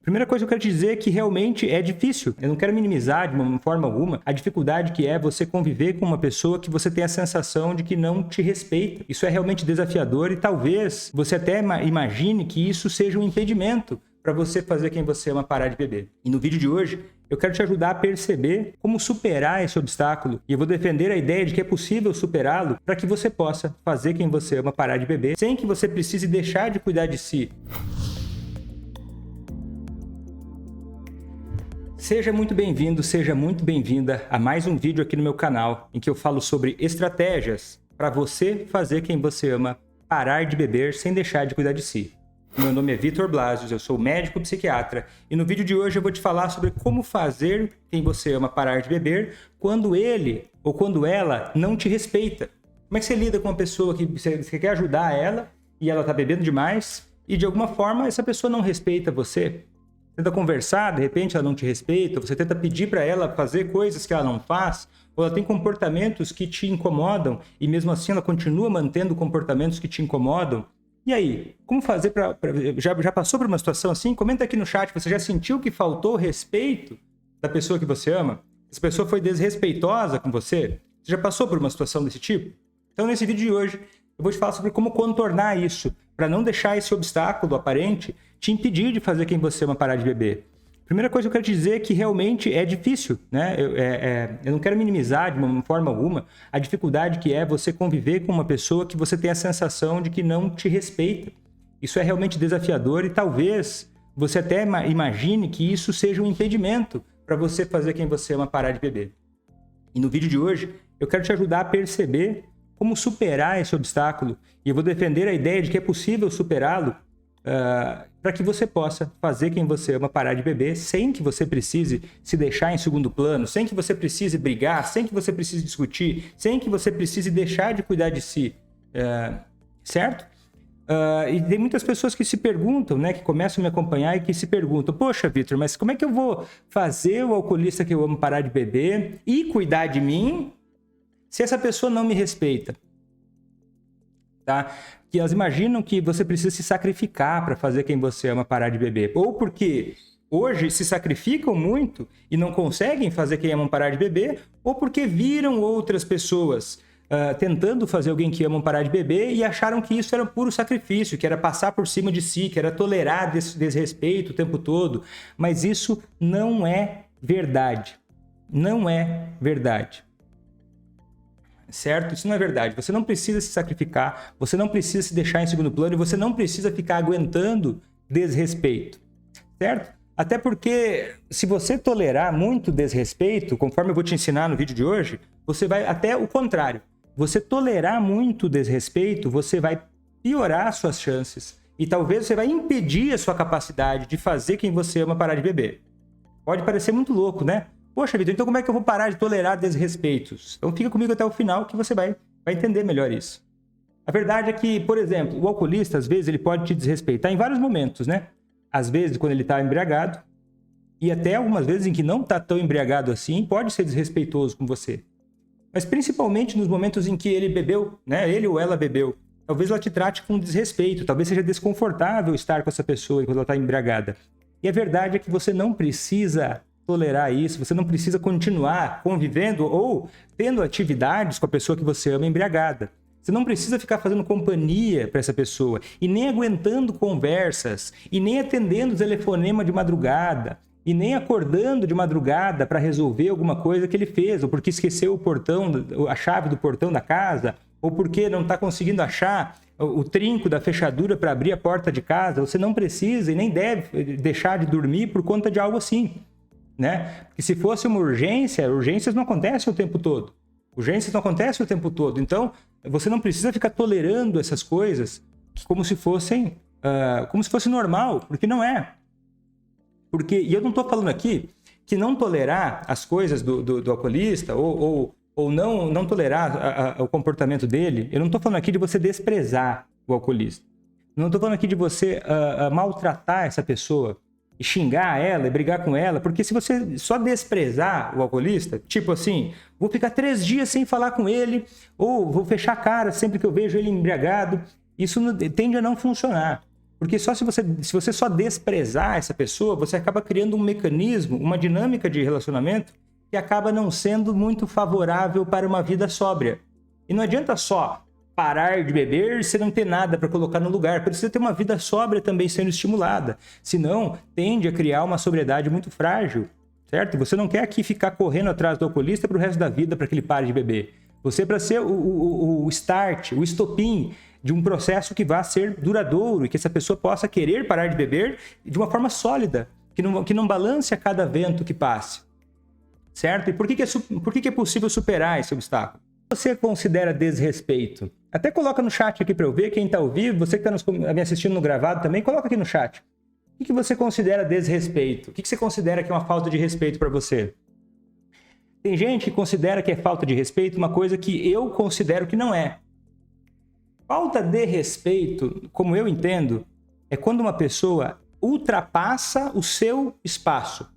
Primeira coisa que eu quero te dizer é que realmente é difícil. Eu não quero minimizar de uma forma alguma a dificuldade que é você conviver com uma pessoa que você tem a sensação de que não te respeita. Isso é realmente desafiador e talvez você até imagine que isso seja um impedimento para você fazer quem você ama parar de beber. E no vídeo de hoje, eu quero te ajudar a perceber como superar esse obstáculo. E eu vou defender a ideia de que é possível superá-lo para que você possa fazer quem você ama parar de beber sem que você precise deixar de cuidar de si. Seja muito bem-vindo, seja muito bem-vinda a mais um vídeo aqui no meu canal em que eu falo sobre estratégias para você fazer quem você ama parar de beber sem deixar de cuidar de si. Meu nome é Vitor Blasius, eu sou médico psiquiatra e no vídeo de hoje eu vou te falar sobre como fazer quem você ama parar de beber quando ele ou quando ela não te respeita. Como é que você lida com uma pessoa que você quer ajudar ela e ela está bebendo demais e de alguma forma essa pessoa não respeita você? Tenta conversar, de repente ela não te respeita, você tenta pedir para ela fazer coisas que ela não faz, ou ela tem comportamentos que te incomodam e mesmo assim ela continua mantendo comportamentos que te incomodam. E aí, como fazer já passou por uma situação assim? Comenta aqui no chat, você já sentiu que faltou respeito da pessoa que você ama? Essa pessoa foi desrespeitosa com você? Você já passou por uma situação desse tipo? Então nesse vídeo de hoje eu vou te falar sobre como contornar isso, para não deixar esse obstáculo aparente te impedir de fazer quem você ama parar de beber. Primeira coisa que eu quero te dizer é que realmente é difícil, né? Eu não quero minimizar de uma forma alguma a dificuldade que é você conviver com uma pessoa que você tem a sensação de que não te respeita. Isso é realmente desafiador e talvez você até imagine que isso seja um impedimento para você fazer quem você ama parar de beber. E no vídeo de hoje eu quero te ajudar a perceber como superar esse obstáculo e eu vou defender a ideia de que é possível superá-lo para que você possa fazer quem você ama parar de beber sem que você precise se deixar em segundo plano, sem que você precise brigar, sem que você precise discutir, sem que você precise deixar de cuidar de si, certo? E tem muitas pessoas que se perguntam, né, que começam a me acompanhar e que se perguntam: poxa, Vitor, mas como é que eu vou fazer o alcoolista que eu amo parar de beber e cuidar de mim se essa pessoa não me respeita? Tá? Que elas imaginam que você precisa se sacrificar para fazer quem você ama parar de beber. Ou porque hoje se sacrificam muito e não conseguem fazer quem amam parar de beber, ou porque viram outras pessoas tentando fazer alguém que amam parar de beber e acharam que isso era puro sacrifício, que era passar por cima de si, que era tolerar desrespeito o tempo todo. Mas isso não é verdade. Não é verdade. Certo? Isso não é verdade. Você não precisa se sacrificar, você não precisa se deixar em segundo plano e você não precisa ficar aguentando desrespeito, certo? Até porque se você tolerar muito desrespeito, conforme eu vou te ensinar no vídeo de hoje, você vai até o contrário. Você tolerar muito desrespeito, você vai piorar suas chances e talvez você vai impedir a sua capacidade de fazer quem você ama parar de beber. Pode parecer muito louco, né? Poxa, Vitor, então como é que eu vou parar de tolerar desrespeitos? Então fica comigo até o final que você vai entender melhor isso. A verdade é que, por exemplo, o alcoolista, às vezes, ele pode te desrespeitar em vários momentos, né? Às vezes, quando ele está embriagado, e até algumas vezes em que não está tão embriagado assim, pode ser desrespeitoso com você. Mas principalmente nos momentos em que ele bebeu, né? Ele ou ela bebeu. Talvez ela te trate com desrespeito, talvez seja desconfortável estar com essa pessoa enquanto ela está embriagada. E a verdade é que você não precisa tolerar isso, você não precisa continuar convivendo ou tendo atividades com a pessoa que você ama embriagada. Você não precisa ficar fazendo companhia para essa pessoa e nem aguentando conversas e nem atendendo o telefonema de madrugada e nem acordando de madrugada para resolver alguma coisa que ele fez ou porque esqueceu o portão, a chave do portão da casa ou porque não está conseguindo achar o trinco da fechadura para abrir a porta de casa. Você não precisa e nem deve deixar de dormir por conta de algo assim. Né? Porque se fosse uma urgência, urgências não acontecem o tempo todo. Urgências não acontecem o tempo todo. Então, você não precisa ficar tolerando essas coisas como se fosse normal, porque não é. E eu não estou falando aqui que não tolerar as coisas do alcoolista ou não tolerar o comportamento dele, eu não estou falando aqui de você desprezar o alcoolista. Eu não estou falando aqui de você maltratar essa pessoa, e xingar ela e brigar com ela, porque se você só desprezar o alcoolista, tipo assim, vou ficar 3 dias sem falar com ele, ou vou fechar a cara sempre que eu vejo ele embriagado, isso tende a não funcionar. Porque se você só desprezar essa pessoa, você acaba criando um mecanismo, uma dinâmica de relacionamento que acaba não sendo muito favorável para uma vida sóbria. E não adianta só parar de beber se não ter nada para colocar no lugar. Precisa ter uma vida sóbria também sendo estimulada. Senão, tende a criar uma sobriedade muito frágil, certo? Você não quer aqui ficar correndo atrás do alcoolista para o resto da vida para que ele pare de beber. Você, para ser o start, o estopim de um processo que vá ser duradouro e que essa pessoa possa querer parar de beber de uma forma sólida, que não balance a cada vento que passe, certo? E por que é possível superar esse obstáculo? Você considera desrespeito? Até coloca no chat aqui para eu ver, quem está ao vivo, você que está me assistindo no gravado também, coloca aqui no chat. O que você considera desrespeito? O que você considera que é uma falta de respeito para você? Tem gente que considera que é falta de respeito uma coisa que eu considero que não é. Falta de respeito, como eu entendo, é quando uma pessoa ultrapassa o seu espaço.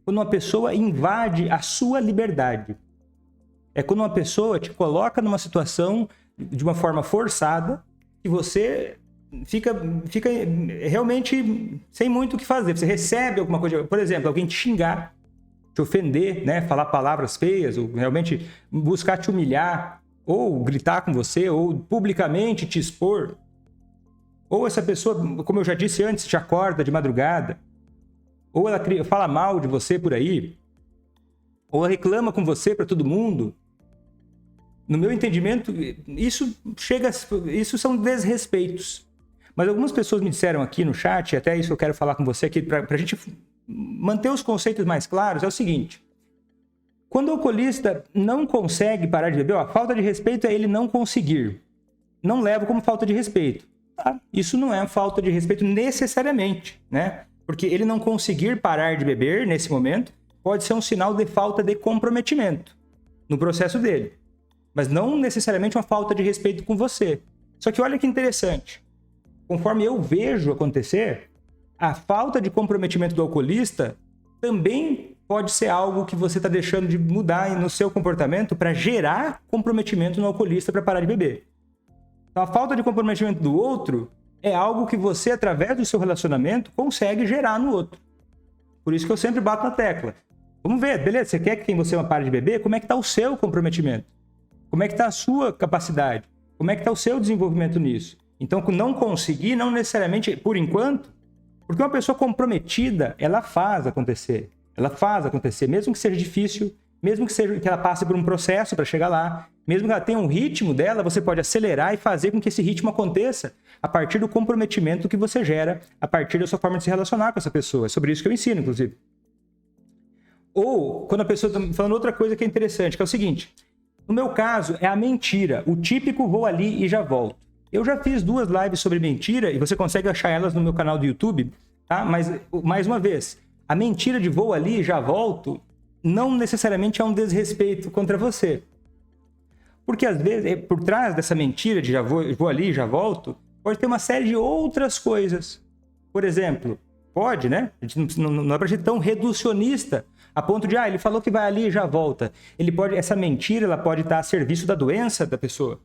Quando uma pessoa invade a sua liberdade. É quando uma pessoa te coloca numa situação de uma forma forçada que você fica realmente sem muito o que fazer. Você recebe alguma coisa, por exemplo, alguém te xingar, te ofender, né? Falar palavras feias, ou realmente buscar te humilhar, ou gritar com você, ou publicamente te expor. Ou essa pessoa, como eu já disse antes, te acorda de madrugada. Ou ela fala mal de você por aí. Ou ela reclama com você para todo mundo. No meu entendimento, isso são desrespeitos. Mas algumas pessoas me disseram aqui no chat, até isso eu quero falar com você aqui, para a gente manter os conceitos mais claros, é o seguinte. Quando o alcoolista não consegue parar de beber, a falta de respeito é ele não conseguir. Não levo como falta de respeito. Tá? Isso não é falta de respeito necessariamente, né? Porque ele não conseguir parar de beber nesse momento pode ser um sinal de falta de comprometimento no processo dele. Mas não necessariamente uma falta de respeito com você. Só que olha que interessante. Conforme eu vejo acontecer, a falta de comprometimento do alcoolista também pode ser algo que você está deixando de mudar no seu comportamento para gerar comprometimento no alcoolista para parar de beber. Então, a falta de comprometimento do outro é algo que você, através do seu relacionamento, consegue gerar no outro. Por isso que eu sempre bato na tecla. Vamos ver, beleza? Você quer que quem você ama pare de beber? Como é que está o seu comprometimento? Como é que está a sua capacidade? Como é que está o seu desenvolvimento nisso? Então, não conseguir, não necessariamente, por enquanto, porque uma pessoa comprometida, ela faz acontecer. Ela faz acontecer, mesmo que seja difícil, mesmo que ela passe por um processo para chegar lá, mesmo que ela tenha um ritmo dela, você pode acelerar e fazer com que esse ritmo aconteça a partir do comprometimento que você gera, a partir da sua forma de se relacionar com essa pessoa. É sobre isso que eu ensino, inclusive. Ou, quando a pessoa está falando outra coisa que é interessante, que é o seguinte, no meu caso, é a mentira, o típico vou ali e já volto. Eu já fiz 2 lives sobre mentira e você consegue achar elas no meu canal do YouTube, tá? Mas, mais uma vez, a mentira de vou ali e já volto não necessariamente é um desrespeito contra você. Porque, às vezes, por trás dessa mentira de vou ali e já volto, pode ter uma série de outras coisas. Por exemplo, pode, né? A gente não é pra gente tão reducionista a ponto de, ele falou que vai ali e já volta. Essa mentira, ela pode estar a serviço da doença da pessoa.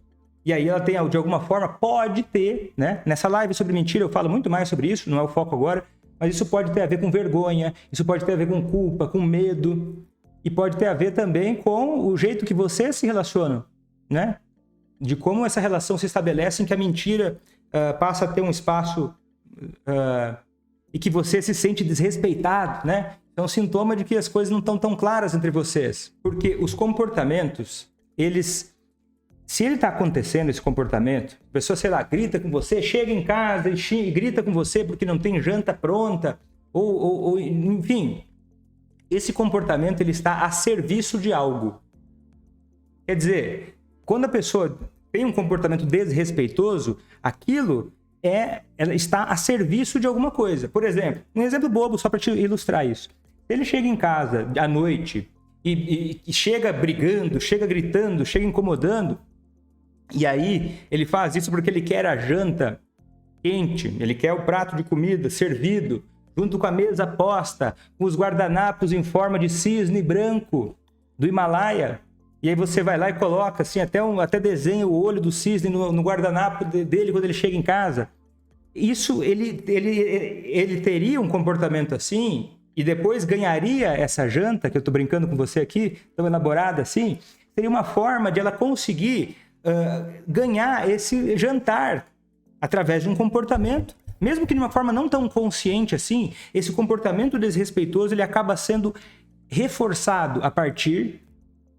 E aí ela tem, de alguma forma, pode ter, né? Nessa live sobre mentira eu falo muito mais sobre isso, não é o foco agora, mas isso pode ter a ver com vergonha, isso pode ter a ver com culpa, com medo, e pode ter a ver também com o jeito que você se relaciona, né? De como essa relação se estabelece em que a mentira passa a ter um espaço e que você se sente desrespeitado, né? É um sintoma de que as coisas não estão tão claras entre vocês. Porque os comportamentos, se ele está acontecendo, esse comportamento, a pessoa, sei lá, grita com você, chega em casa e grita com você porque não tem janta pronta, ou enfim, esse comportamento ele está a serviço de algo. Quer dizer, quando a pessoa tem um comportamento desrespeitoso, ela está a serviço de alguma coisa. Por exemplo, um exemplo bobo só para te ilustrar isso. Se ele chega em casa à noite e chega brigando, chega gritando, chega incomodando, e aí ele faz isso porque ele quer a janta quente, ele quer o prato de comida servido, junto com a mesa posta, com os guardanapos em forma de cisne branco do Himalaia. E aí você vai lá e coloca assim, até desenha o olho do cisne no guardanapo dele quando ele chega em casa. Isso, ele teria um comportamento assim e depois ganharia essa janta, que eu estou brincando com você aqui, tão elaborada assim, seria uma forma de ela conseguir ganhar esse jantar através de um comportamento, mesmo que de uma forma não tão consciente assim. Esse comportamento desrespeitoso ele acaba sendo reforçado a partir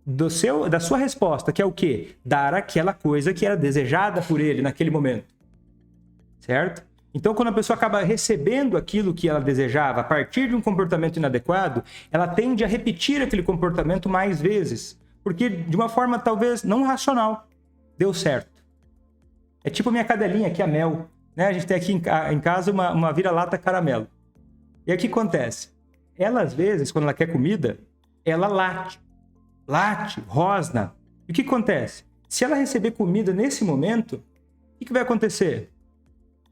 da sua resposta, que é o quê? Dar aquela coisa que era desejada por ele naquele momento. Certo? Então, quando a pessoa acaba recebendo aquilo que ela desejava a partir de um comportamento inadequado, ela tende a repetir aquele comportamento mais vezes, porque de uma forma talvez não racional, deu certo. É tipo a minha cadelinha aqui, a Mel, né? A gente tem aqui em casa uma vira-lata caramelo. E aí o que acontece? Ela, às vezes, quando ela quer comida, ela late, rosna. E o que acontece? Se ela receber comida nesse momento, o que vai acontecer?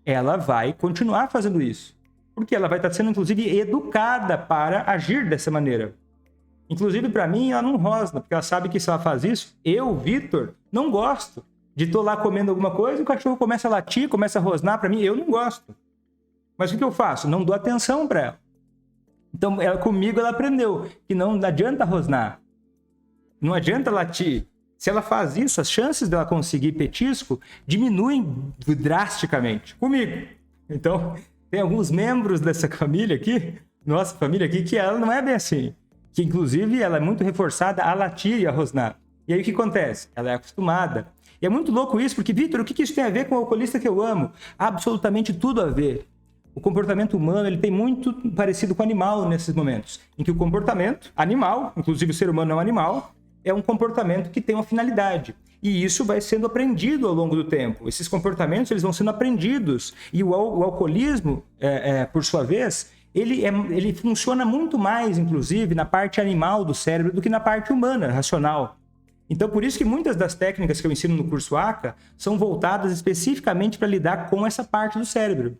Ela vai continuar fazendo isso. Porque ela vai estar sendo, inclusive, educada para agir dessa maneira. Inclusive, para mim, ela não rosna, porque ela sabe que se ela faz isso, eu, Vitor, não gosto de estar lá comendo alguma coisa e o cachorro começa a latir, começa a rosnar. Para mim, eu não gosto. Mas o que eu faço? Não dou atenção para ela. Então, comigo, ela aprendeu que não adianta rosnar. Não adianta latir. Se ela faz isso, as chances dela conseguir petisco diminuem drasticamente comigo. Então, tem alguns membros dessa família aqui, nossa família aqui, que ela não é bem assim. Que, inclusive, ela é muito reforçada a latir e a rosnar. E aí, o que acontece? Ela é acostumada. E é muito louco isso, porque, Vitor, o que isso tem a ver com o alcoolista que eu amo? Absolutamente tudo a ver. O comportamento humano ele tem muito parecido com o animal nesses momentos. Em que o comportamento animal, inclusive o ser humano é um animal, é um comportamento que tem uma finalidade. E isso vai sendo aprendido ao longo do tempo. Esses comportamentos eles vão sendo aprendidos. E o alcoolismo, por sua vez, ele funciona muito mais, inclusive, na parte animal do cérebro do que na parte humana, racional. Então, por isso que muitas das técnicas que eu ensino no curso ACA são voltadas especificamente para lidar com essa parte do cérebro.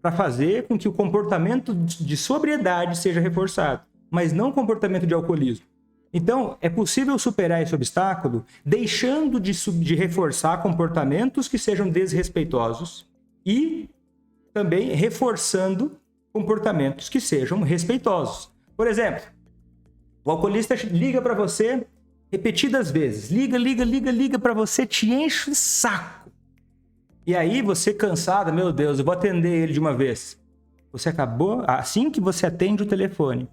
Para fazer com que o comportamento de sobriedade seja reforçado, mas não o comportamento de alcoolismo. Então, é possível superar esse obstáculo deixando de reforçar comportamentos que sejam desrespeitosos e também reforçando comportamentos que sejam respeitosos. Por exemplo, o alcoolista liga para você repetidas vezes. Liga para você, te enche o saco. E aí você cansada, meu Deus, eu vou atender ele de uma vez. Você acabou, assim que você atende o telefone,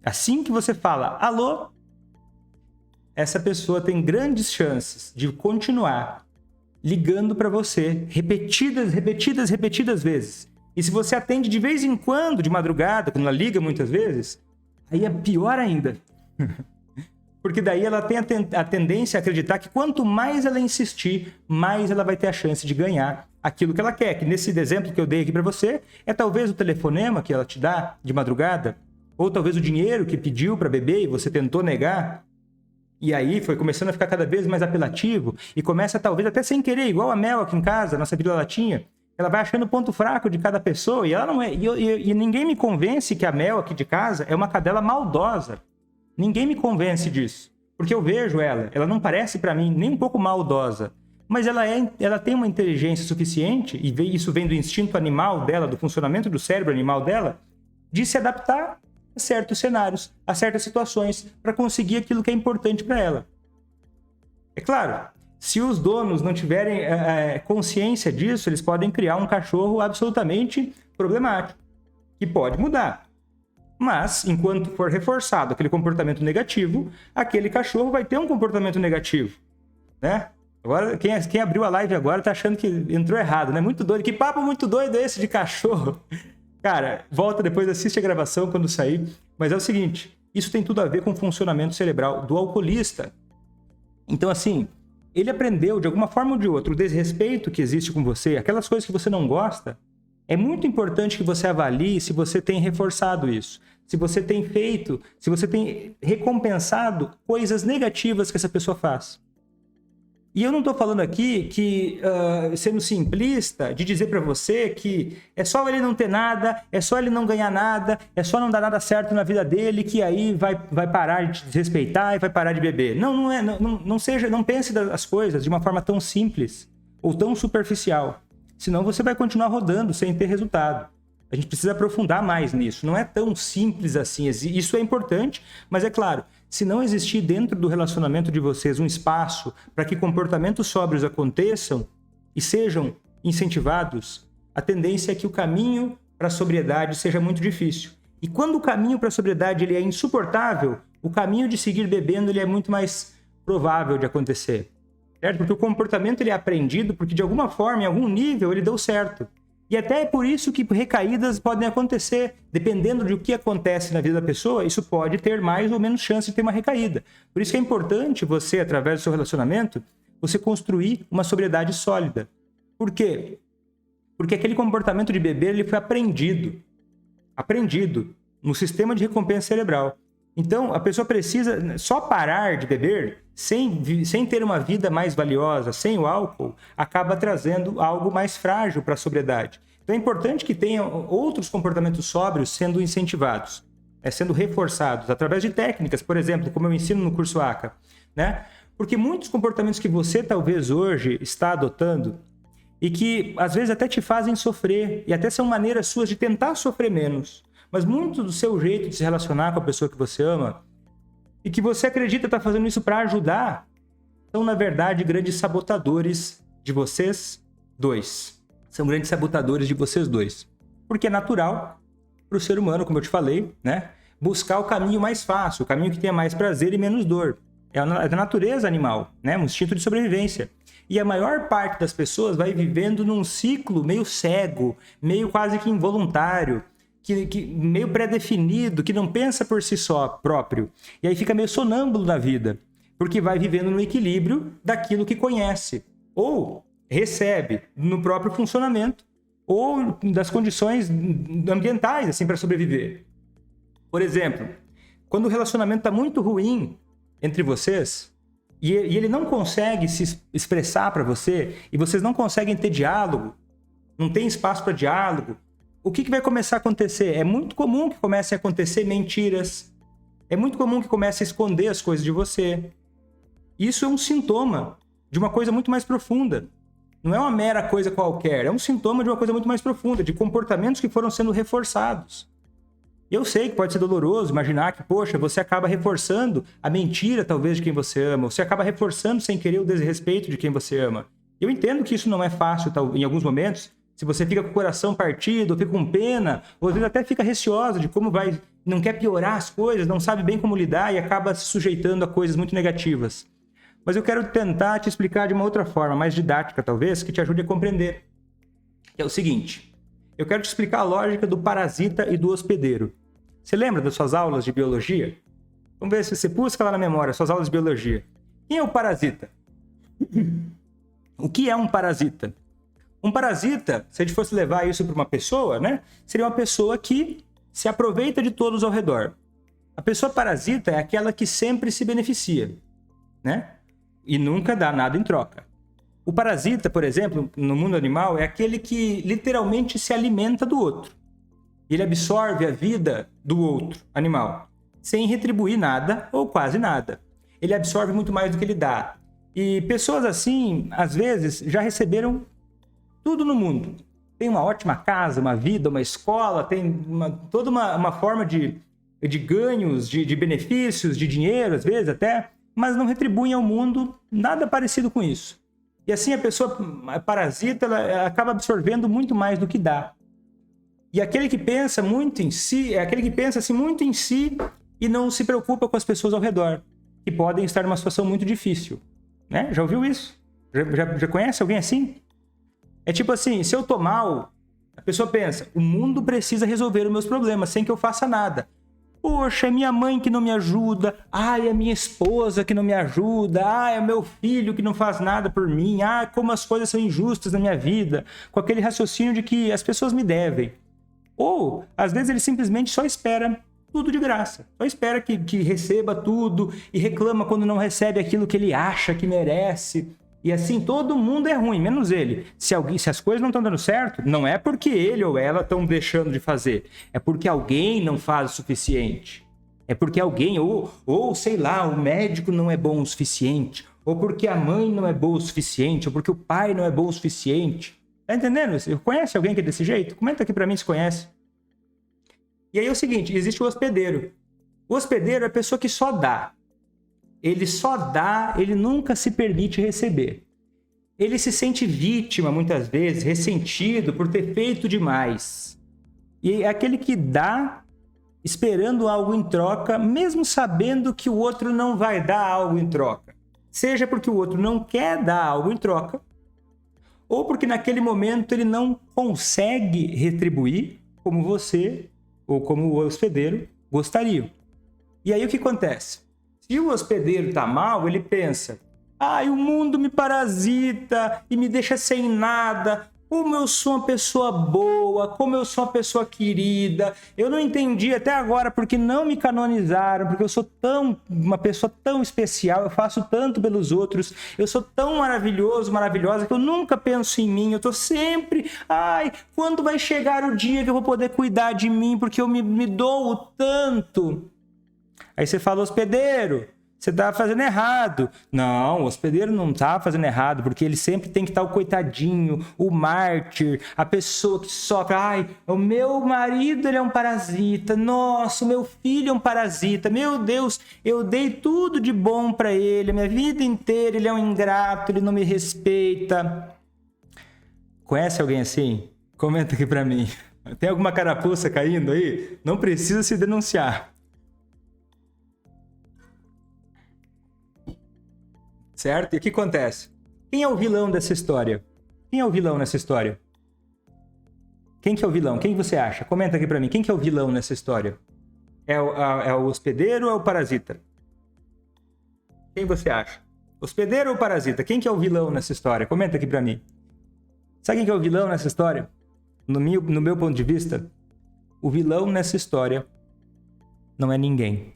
assim que você fala, alô, essa pessoa tem grandes chances de continuar ligando para você repetidas vezes. E se você atende de vez em quando, de madrugada, quando ela liga muitas vezes, aí é pior ainda. Porque daí ela tem a tendência a acreditar que quanto mais ela insistir, mais ela vai ter a chance de ganhar aquilo que ela quer. Que nesse exemplo que eu dei aqui para você, é talvez o telefonema que ela te dá de madrugada, ou talvez o dinheiro que pediu para beber e você tentou negar. E aí foi começando a ficar cada vez mais apelativo e começa talvez até sem querer, igual a Mel aqui em casa, nossa vira-latinha. Ela vai achando o ponto fraco de cada pessoa e ela não é. E ninguém me convence que a Mel aqui de casa é uma cadela maldosa. Ninguém me convence disso. Porque eu vejo ela não parece para mim nem um pouco maldosa. Mas ela tem uma inteligência suficiente, e isso vem do instinto animal dela, do funcionamento do cérebro animal dela, de se adaptar a certos cenários, a certas situações, para conseguir aquilo que é importante para ela. É claro, se os donos não tiverem consciência disso, eles podem criar um cachorro absolutamente problemático, que pode mudar. Mas, enquanto for reforçado aquele comportamento negativo, aquele cachorro vai ter um comportamento negativo, né? Agora, quem abriu a live agora tá achando que entrou errado, né? Muito doido. Que papo muito doido é esse de cachorro? Cara, volta depois, assiste a gravação quando sair. Mas é o seguinte, isso tem tudo a ver com o funcionamento cerebral do alcoolista. Então, assim, ele aprendeu, de alguma forma ou de outra, o desrespeito que existe com você, aquelas coisas que você não gosta. É muito importante que você avalie se você tem reforçado isso. Se você tem feito, se você tem recompensado coisas negativas que essa pessoa faz. E eu não estou falando aqui que, sendo simplista, de dizer para você que é só ele não ter nada, é só ele não ganhar nada, é só não dar nada certo na vida dele, que aí vai parar de desrespeitar e vai parar de beber. Não pense as coisas de uma forma tão simples ou tão superficial. Senão você vai continuar rodando sem ter resultado. A gente precisa aprofundar mais nisso. Não é tão simples assim. Isso é importante, mas é claro, se não existir dentro do relacionamento de vocês um espaço para que comportamentos sóbrios aconteçam e sejam incentivados, a tendência é que o caminho para a sobriedade seja muito difícil. E quando o caminho para a sobriedade ele é insuportável, o caminho de seguir bebendo ele é muito mais provável de acontecer. Certo? Porque o comportamento ele é aprendido porque de alguma forma, em algum nível, ele deu certo. E até é por isso que recaídas podem acontecer. Dependendo de o que acontece na vida da pessoa, isso pode ter mais ou menos chance de ter uma recaída. Por isso que é importante você, através do seu relacionamento, você construir uma sobriedade sólida. Por quê? Porque aquele comportamento de beber ele foi aprendido no sistema de recompensa cerebral. Então, a pessoa precisa só parar de beber sem ter uma vida mais valiosa, sem o álcool, acaba trazendo algo mais frágil para a sobriedade. Então, é importante que tenha outros comportamentos sóbrios sendo incentivados, sendo reforçados, através de técnicas, por exemplo, como eu ensino no curso ACA, né? Porque muitos comportamentos que você talvez hoje está adotando e que às vezes até te fazem sofrer e até são maneiras suas de tentar sofrer menos, mas muito do seu jeito de se relacionar com a pessoa que você ama e que você acredita estar fazendo isso para ajudar, são na verdade grandes sabotadores de vocês dois. São grandes sabotadores de vocês dois. Porque é natural para o ser humano, como eu te falei, né, buscar o caminho mais fácil, o caminho que tenha mais prazer e menos dor. É da natureza animal, né, um instinto de sobrevivência. E a maior parte das pessoas vai vivendo num ciclo meio cego, meio quase que involuntário, que meio pré-definido, que não pensa por si só próprio. E aí fica meio sonâmbulo na vida, porque vai vivendo no equilíbrio daquilo que conhece, ou recebe no próprio funcionamento, ou das condições ambientais assim, para sobreviver. Por exemplo, quando o relacionamento está muito ruim entre vocês, e ele não consegue se expressar para você, e vocês não conseguem ter diálogo, não tem espaço para diálogo, o que vai começar a acontecer? É muito comum que comecem a acontecer mentiras. É muito comum que comece a esconder as coisas de você. Isso é um sintoma de uma coisa muito mais profunda. Não é uma mera coisa qualquer. É um sintoma de uma coisa muito mais profunda, de comportamentos que foram sendo reforçados. Eu sei que pode ser doloroso imaginar que, poxa, você acaba reforçando a mentira, talvez, de quem você ama. Você acaba reforçando sem querer o desrespeito de quem você ama. Eu entendo que isso não é fácil em alguns momentos. Se você fica com o coração partido, ou fica com pena, ou às vezes até fica receosa de como vai, não quer piorar as coisas, não sabe bem como lidar e acaba se sujeitando a coisas muito negativas. Mas eu quero tentar te explicar de uma outra forma, mais didática talvez, que te ajude a compreender. É o seguinte, eu quero te explicar a lógica do parasita e do hospedeiro. Você lembra das suas aulas de biologia? Vamos ver se você busca lá na memória, suas aulas de biologia. Quem é o parasita? O que é um parasita? Um parasita, se a gente fosse levar isso para uma pessoa, né, seria uma pessoa que se aproveita de todos ao redor. A pessoa parasita é aquela que sempre se beneficia, né, e nunca dá nada em troca. O parasita, por exemplo, no mundo animal, é aquele que literalmente se alimenta do outro. Ele absorve a vida do outro animal, sem retribuir nada ou quase nada. Ele absorve muito mais do que ele dá. E pessoas assim, às vezes, já receberam tudo no mundo. Tem uma ótima casa, uma vida, uma escola, tem toda uma forma de ganhos, de benefícios, de dinheiro, às vezes até, mas não retribuem ao mundo nada parecido com isso. E assim a pessoa parasita, ela acaba absorvendo muito mais do que dá. E aquele que pensa muito em si, é aquele que pensa assim, muito em si e não se preocupa com as pessoas ao redor, que podem estar numa situação muito difícil. Né? Já ouviu isso? Já conhece alguém assim? É tipo assim, se eu tô mal, a pessoa pensa, o mundo precisa resolver os meus problemas sem que eu faça nada. Poxa, é minha mãe que não me ajuda, ai, é minha esposa que não me ajuda, ai, é meu filho que não faz nada por mim, ai, como as coisas são injustas na minha vida, com aquele raciocínio de que as pessoas me devem. Ou, às vezes, ele simplesmente só espera tudo de graça, só espera que receba tudo e reclama quando não recebe aquilo que ele acha que merece. E assim, todo mundo é ruim, menos ele. Se as coisas não estão dando certo, não é porque ele ou ela estão deixando de fazer. É porque alguém não faz o suficiente. É porque alguém, ou sei lá, o médico não é bom o suficiente. Ou porque a mãe não é boa o suficiente. Ou porque o pai não é bom o suficiente. Tá entendendo? Conhece alguém que é desse jeito? Comenta aqui pra mim se conhece. E aí é o seguinte, existe o hospedeiro. O hospedeiro é a pessoa que só dá. Ele só dá, ele nunca se permite receber. Ele se sente vítima, muitas vezes, ressentido por ter feito demais. E é aquele que dá esperando algo em troca, mesmo sabendo que o outro não vai dar algo em troca. Seja porque o outro não quer dar algo em troca, ou porque naquele momento ele não consegue retribuir como você ou como o hospedeiro gostariam. E aí o que acontece? Se o hospedeiro está mal, ele pensa: o mundo me parasita e me deixa sem nada. Como eu sou uma pessoa boa, como eu sou uma pessoa querida. Eu não entendi até agora porque não me canonizaram, porque eu sou uma pessoa tão especial, eu faço tanto pelos outros, eu sou tão maravilhoso, maravilhosa, que eu nunca penso em mim, eu tô sempre, quando vai chegar o dia que eu vou poder cuidar de mim, porque eu me dou tanto. Aí você fala: hospedeiro, você tá fazendo errado. Não, o hospedeiro não tá fazendo errado, porque ele sempre tem que estar o coitadinho, o mártir, a pessoa que sofre. O meu marido, ele é um parasita. Nossa, o meu filho é um parasita. Meu Deus, eu dei tudo de bom pra ele, a minha vida inteira ele é um ingrato, ele não me respeita. Conhece alguém assim? Comenta aqui pra mim. Tem alguma carapuça caindo aí? Não precisa se denunciar. Certo? E o que acontece? Quem é o vilão dessa história? Quem é o vilão nessa história? Quem que é o vilão? Quem você acha? Comenta aqui pra mim. Quem que é o vilão nessa história? É o hospedeiro ou é o parasita? Quem você acha? Hospedeiro ou parasita? Quem que é o vilão nessa história? Comenta aqui pra mim. Sabe quem que é o vilão nessa história? No meu ponto de vista, o vilão nessa história não é ninguém.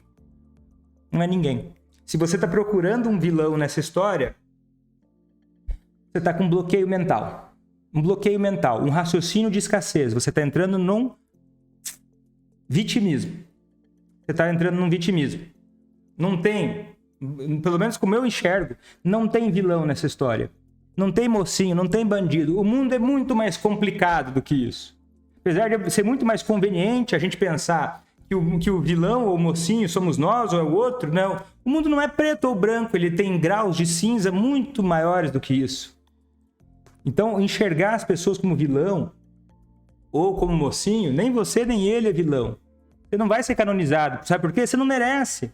Não é ninguém. Se você está procurando um vilão nessa história, você está com um bloqueio mental. Um bloqueio mental, um raciocínio de escassez. Você está entrando num vitimismo. Você está entrando num vitimismo. Não tem, pelo menos como eu enxergo, não tem vilão nessa história. Não tem mocinho, não tem bandido. O mundo é muito mais complicado do que isso. Apesar de ser muito mais conveniente a gente pensar que o vilão ou o mocinho somos nós ou é o outro, não. O mundo não é preto ou branco, ele tem graus de cinza muito maiores do que isso. Então, enxergar as pessoas como vilão ou como mocinho, nem você nem ele é vilão. Você não vai ser canonizado. Sabe por quê? Você não merece.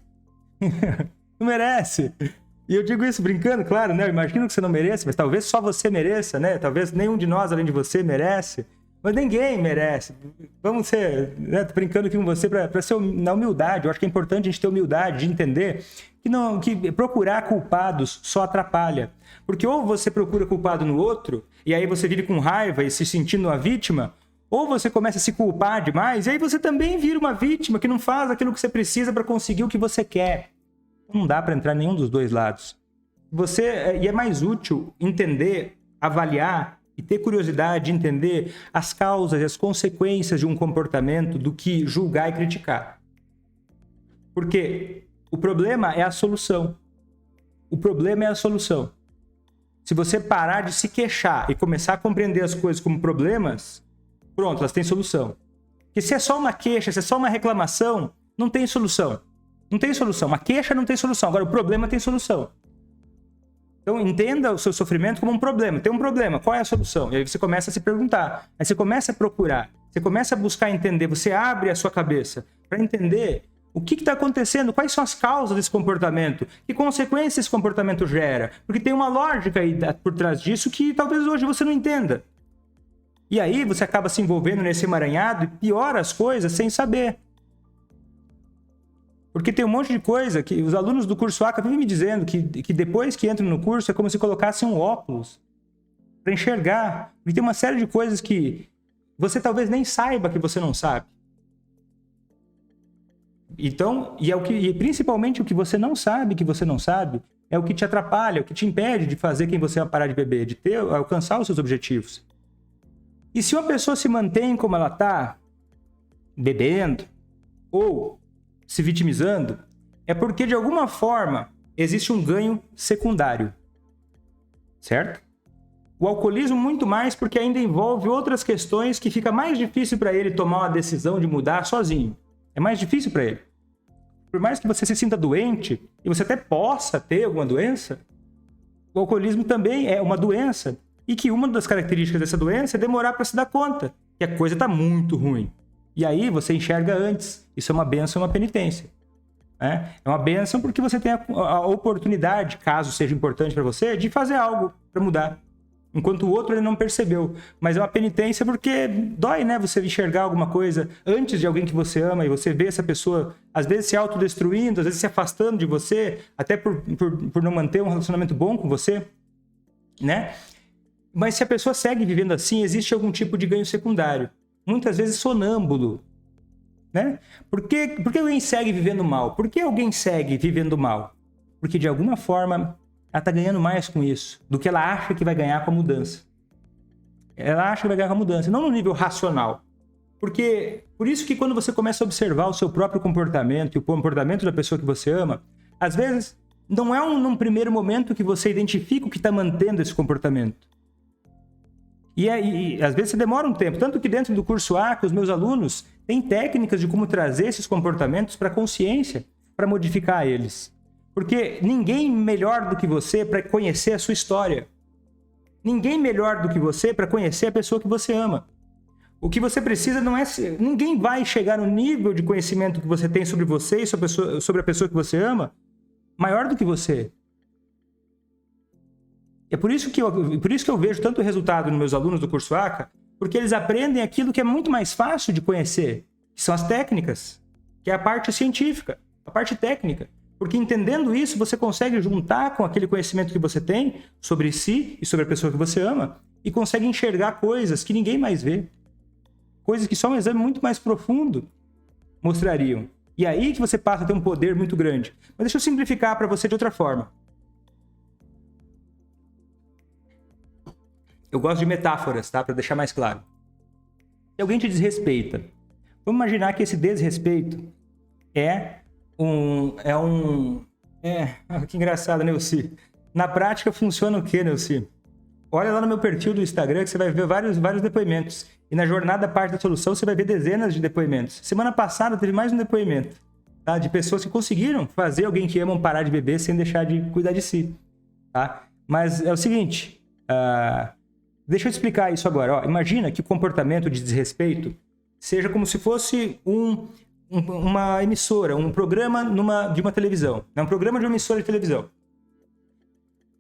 Não merece. E eu digo isso brincando, claro, né? Eu imagino que você não mereça, mas talvez só você mereça, né? Talvez nenhum de nós, além de você, merece. Mas ninguém merece. Vamos ser, né, brincando aqui com você para ser na humildade. Eu acho que é importante a gente ter humildade de entender que procurar culpados só atrapalha. Porque ou você procura culpado no outro, e aí você vive com raiva e se sentindo uma vítima, ou você começa a se culpar demais, e aí você também vira uma vítima que não faz aquilo que você precisa para conseguir o que você quer. Não dá para entrar em nenhum dos dois lados. E é mais útil entender, avaliar e ter curiosidade de entender as causas e as consequências de um comportamento do que julgar e criticar. Porque o problema é a solução. O problema é a solução. Se você parar de se queixar e começar a compreender as coisas como problemas, pronto, elas têm solução. Porque se é só uma queixa, se é só uma reclamação, não tem solução. Não tem solução. Uma queixa não tem solução. Agora, o problema tem solução. Então, entenda o seu sofrimento como um problema. Tem um problema, qual é a solução? E aí você começa a se perguntar. Aí você começa a procurar. Você começa a buscar entender. Você abre a sua cabeça para entender o que está acontecendo, quais são as causas desse comportamento, que consequências esse comportamento gera. Porque tem uma lógica aí por trás disso que talvez hoje você não entenda. E aí você acaba se envolvendo nesse emaranhado e piora as coisas sem saber. Porque tem um monte de coisa que os alunos do curso ACA vivem me dizendo que depois que entram no curso é como se colocassem um óculos para enxergar. E tem uma série de coisas que você talvez nem saiba que você não sabe. Então, e principalmente o que você não sabe é o que te atrapalha, o que te impede de fazer quem você vai parar de beber, de alcançar os seus objetivos. E se uma pessoa se mantém como ela está, bebendo, ou se vitimizando, é porque de alguma forma existe um ganho secundário. Certo? O alcoolismo muito mais porque ainda envolve outras questões que fica mais difícil para ele tomar uma decisão de mudar sozinho. É mais difícil para ele. Por mais que você se sinta doente, e você até possa ter alguma doença, o alcoolismo também é uma doença. E que uma das características dessa doença é demorar para se dar conta que a coisa está muito ruim. E aí você enxerga antes. Isso é uma bênção, uma penitência. É uma bênção porque você tem a oportunidade, caso seja importante para você, de fazer algo para mudar. Enquanto o outro ele não percebeu. Mas é uma penitência porque dói, né? Você enxergar alguma coisa antes de alguém que você ama e você vê essa pessoa, às vezes, se autodestruindo, às vezes se afastando de você, até por não manter um relacionamento bom com você, né? Mas se a pessoa segue vivendo assim, existe algum tipo de ganho secundário. Muitas vezes sonâmbulo, né? Por que alguém segue vivendo mal? Por que alguém segue vivendo mal? Porque, de alguma forma, ela está ganhando mais com isso do que ela acha que vai ganhar com a mudança. Ela acha que vai ganhar com a mudança, não no nível racional. Por isso que quando você começa a observar o seu próprio comportamento e o comportamento da pessoa que você ama, às vezes não é num primeiro momento que você identifica o que está mantendo esse comportamento. E às vezes você demora um tempo. Tanto que dentro do curso A, com os meus alunos, tem técnicas de como trazer esses comportamentos para a consciência, para modificar eles. Porque ninguém melhor do que você para conhecer a sua história. Ninguém melhor do que você para conhecer a pessoa que você ama. O que você precisa não é... Ninguém vai chegar no nível de conhecimento que você tem sobre você e sobre a pessoa que você ama maior do que você. É por isso que eu vejo tanto resultado nos meus alunos do curso ACA, porque eles aprendem aquilo que é muito mais fácil de conhecer, que são as técnicas, que é a parte científica, a parte técnica. Porque entendendo isso, você consegue juntar com aquele conhecimento que você tem sobre si e sobre a pessoa que você ama e consegue enxergar coisas que ninguém mais vê. Coisas que só um exame muito mais profundo mostrariam. E aí que você passa a ter um poder muito grande. Mas deixa eu simplificar para você de outra forma. Eu gosto de metáforas, tá? Para deixar mais claro. Se alguém te desrespeita, vamos imaginar que esse desrespeito que engraçado, Neuci. Na prática funciona o quê, Neuci? Olha lá no meu perfil do Instagram que você vai ver vários depoimentos. E na jornada Parte da Solução você vai ver dezenas de depoimentos. Semana passada teve mais um depoimento, tá? De pessoas que conseguiram fazer alguém que amam parar de beber sem deixar de cuidar de si, tá? Mas é o seguinte... Deixa eu explicar isso agora. Imagina que o comportamento de desrespeito seja como se fosse uma emissora, um programa de uma televisão. Um programa de uma emissora de televisão.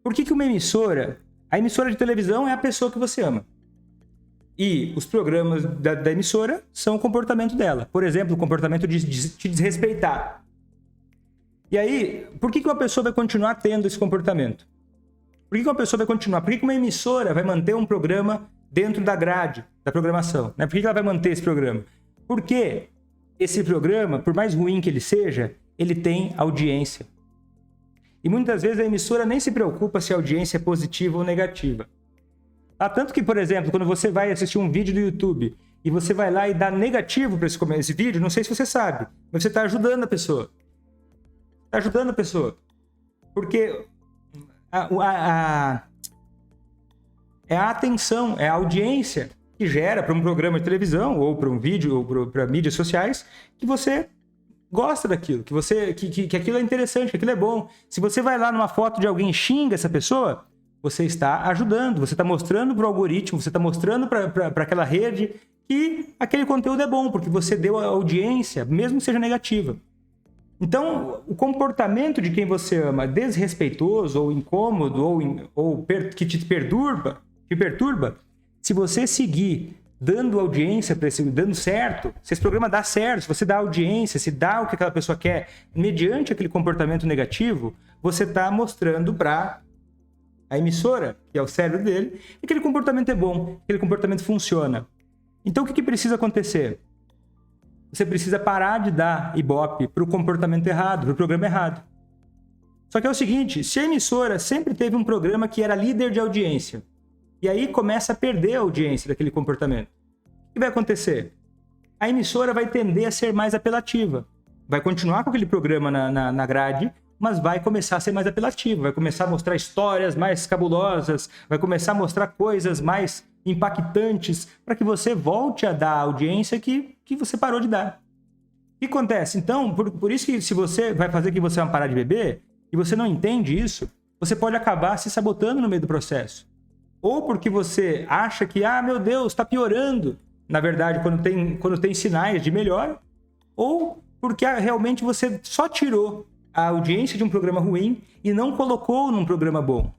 Por que uma emissora... A emissora de televisão é a pessoa que você ama. E os programas da emissora são o comportamento dela. Por exemplo, o comportamento de te desrespeitar. E aí, por que uma pessoa vai continuar tendo esse comportamento? Por que uma pessoa vai continuar? Por que uma emissora vai manter um programa dentro da grade da programação? Né? Por que ela vai manter esse programa? Porque esse programa, por mais ruim que ele seja, ele tem audiência. E muitas vezes a emissora nem se preocupa se a audiência é positiva ou negativa. Tanto que, por exemplo, quando você vai assistir um vídeo do YouTube e você vai lá e dá negativo para esse vídeo, não sei se você sabe, mas você está ajudando a pessoa. Está ajudando a pessoa. Porque... é a atenção, é a audiência que gera para um programa de televisão ou para um vídeo ou para mídias sociais que você gosta daquilo, que aquilo é interessante, que aquilo é bom. Se você vai lá numa foto de alguém e xinga essa pessoa, você está ajudando, você está mostrando para o algoritmo, você está mostrando para aquela rede que aquele conteúdo é bom, porque você deu a audiência, mesmo que seja negativa. Então, o comportamento de quem você ama, desrespeitoso ou incômodo ou que te perturba, se você seguir dando audiência para dando certo, se esse programa dá certo, se você dá audiência, se dá o que aquela pessoa quer, mediante aquele comportamento negativo, você está mostrando para a emissora, que é o cérebro dele, que aquele comportamento é bom, aquele comportamento funciona. Então, o que precisa acontecer? Você precisa parar de dar ibope para o comportamento errado, para o programa errado. Só que é o seguinte, se a emissora sempre teve um programa que era líder de audiência, e aí começa a perder a audiência daquele comportamento, o que vai acontecer? A emissora vai tender a ser mais apelativa. Vai continuar com aquele programa na grade, mas vai começar a ser mais apelativo, vai começar a mostrar histórias mais cabulosas, vai começar a mostrar coisas mais impactantes para que você volte a dar a audiência que você parou de dar. O que acontece? Então, por isso que se você vai fazer que você vai parar de beber e você não entende isso, você pode acabar se sabotando no meio do processo. Ou porque você acha que, meu Deus, está piorando, na verdade, quando tem sinais de melhora, ou porque realmente você só tirou a audiência de um programa ruim e não colocou num programa bom.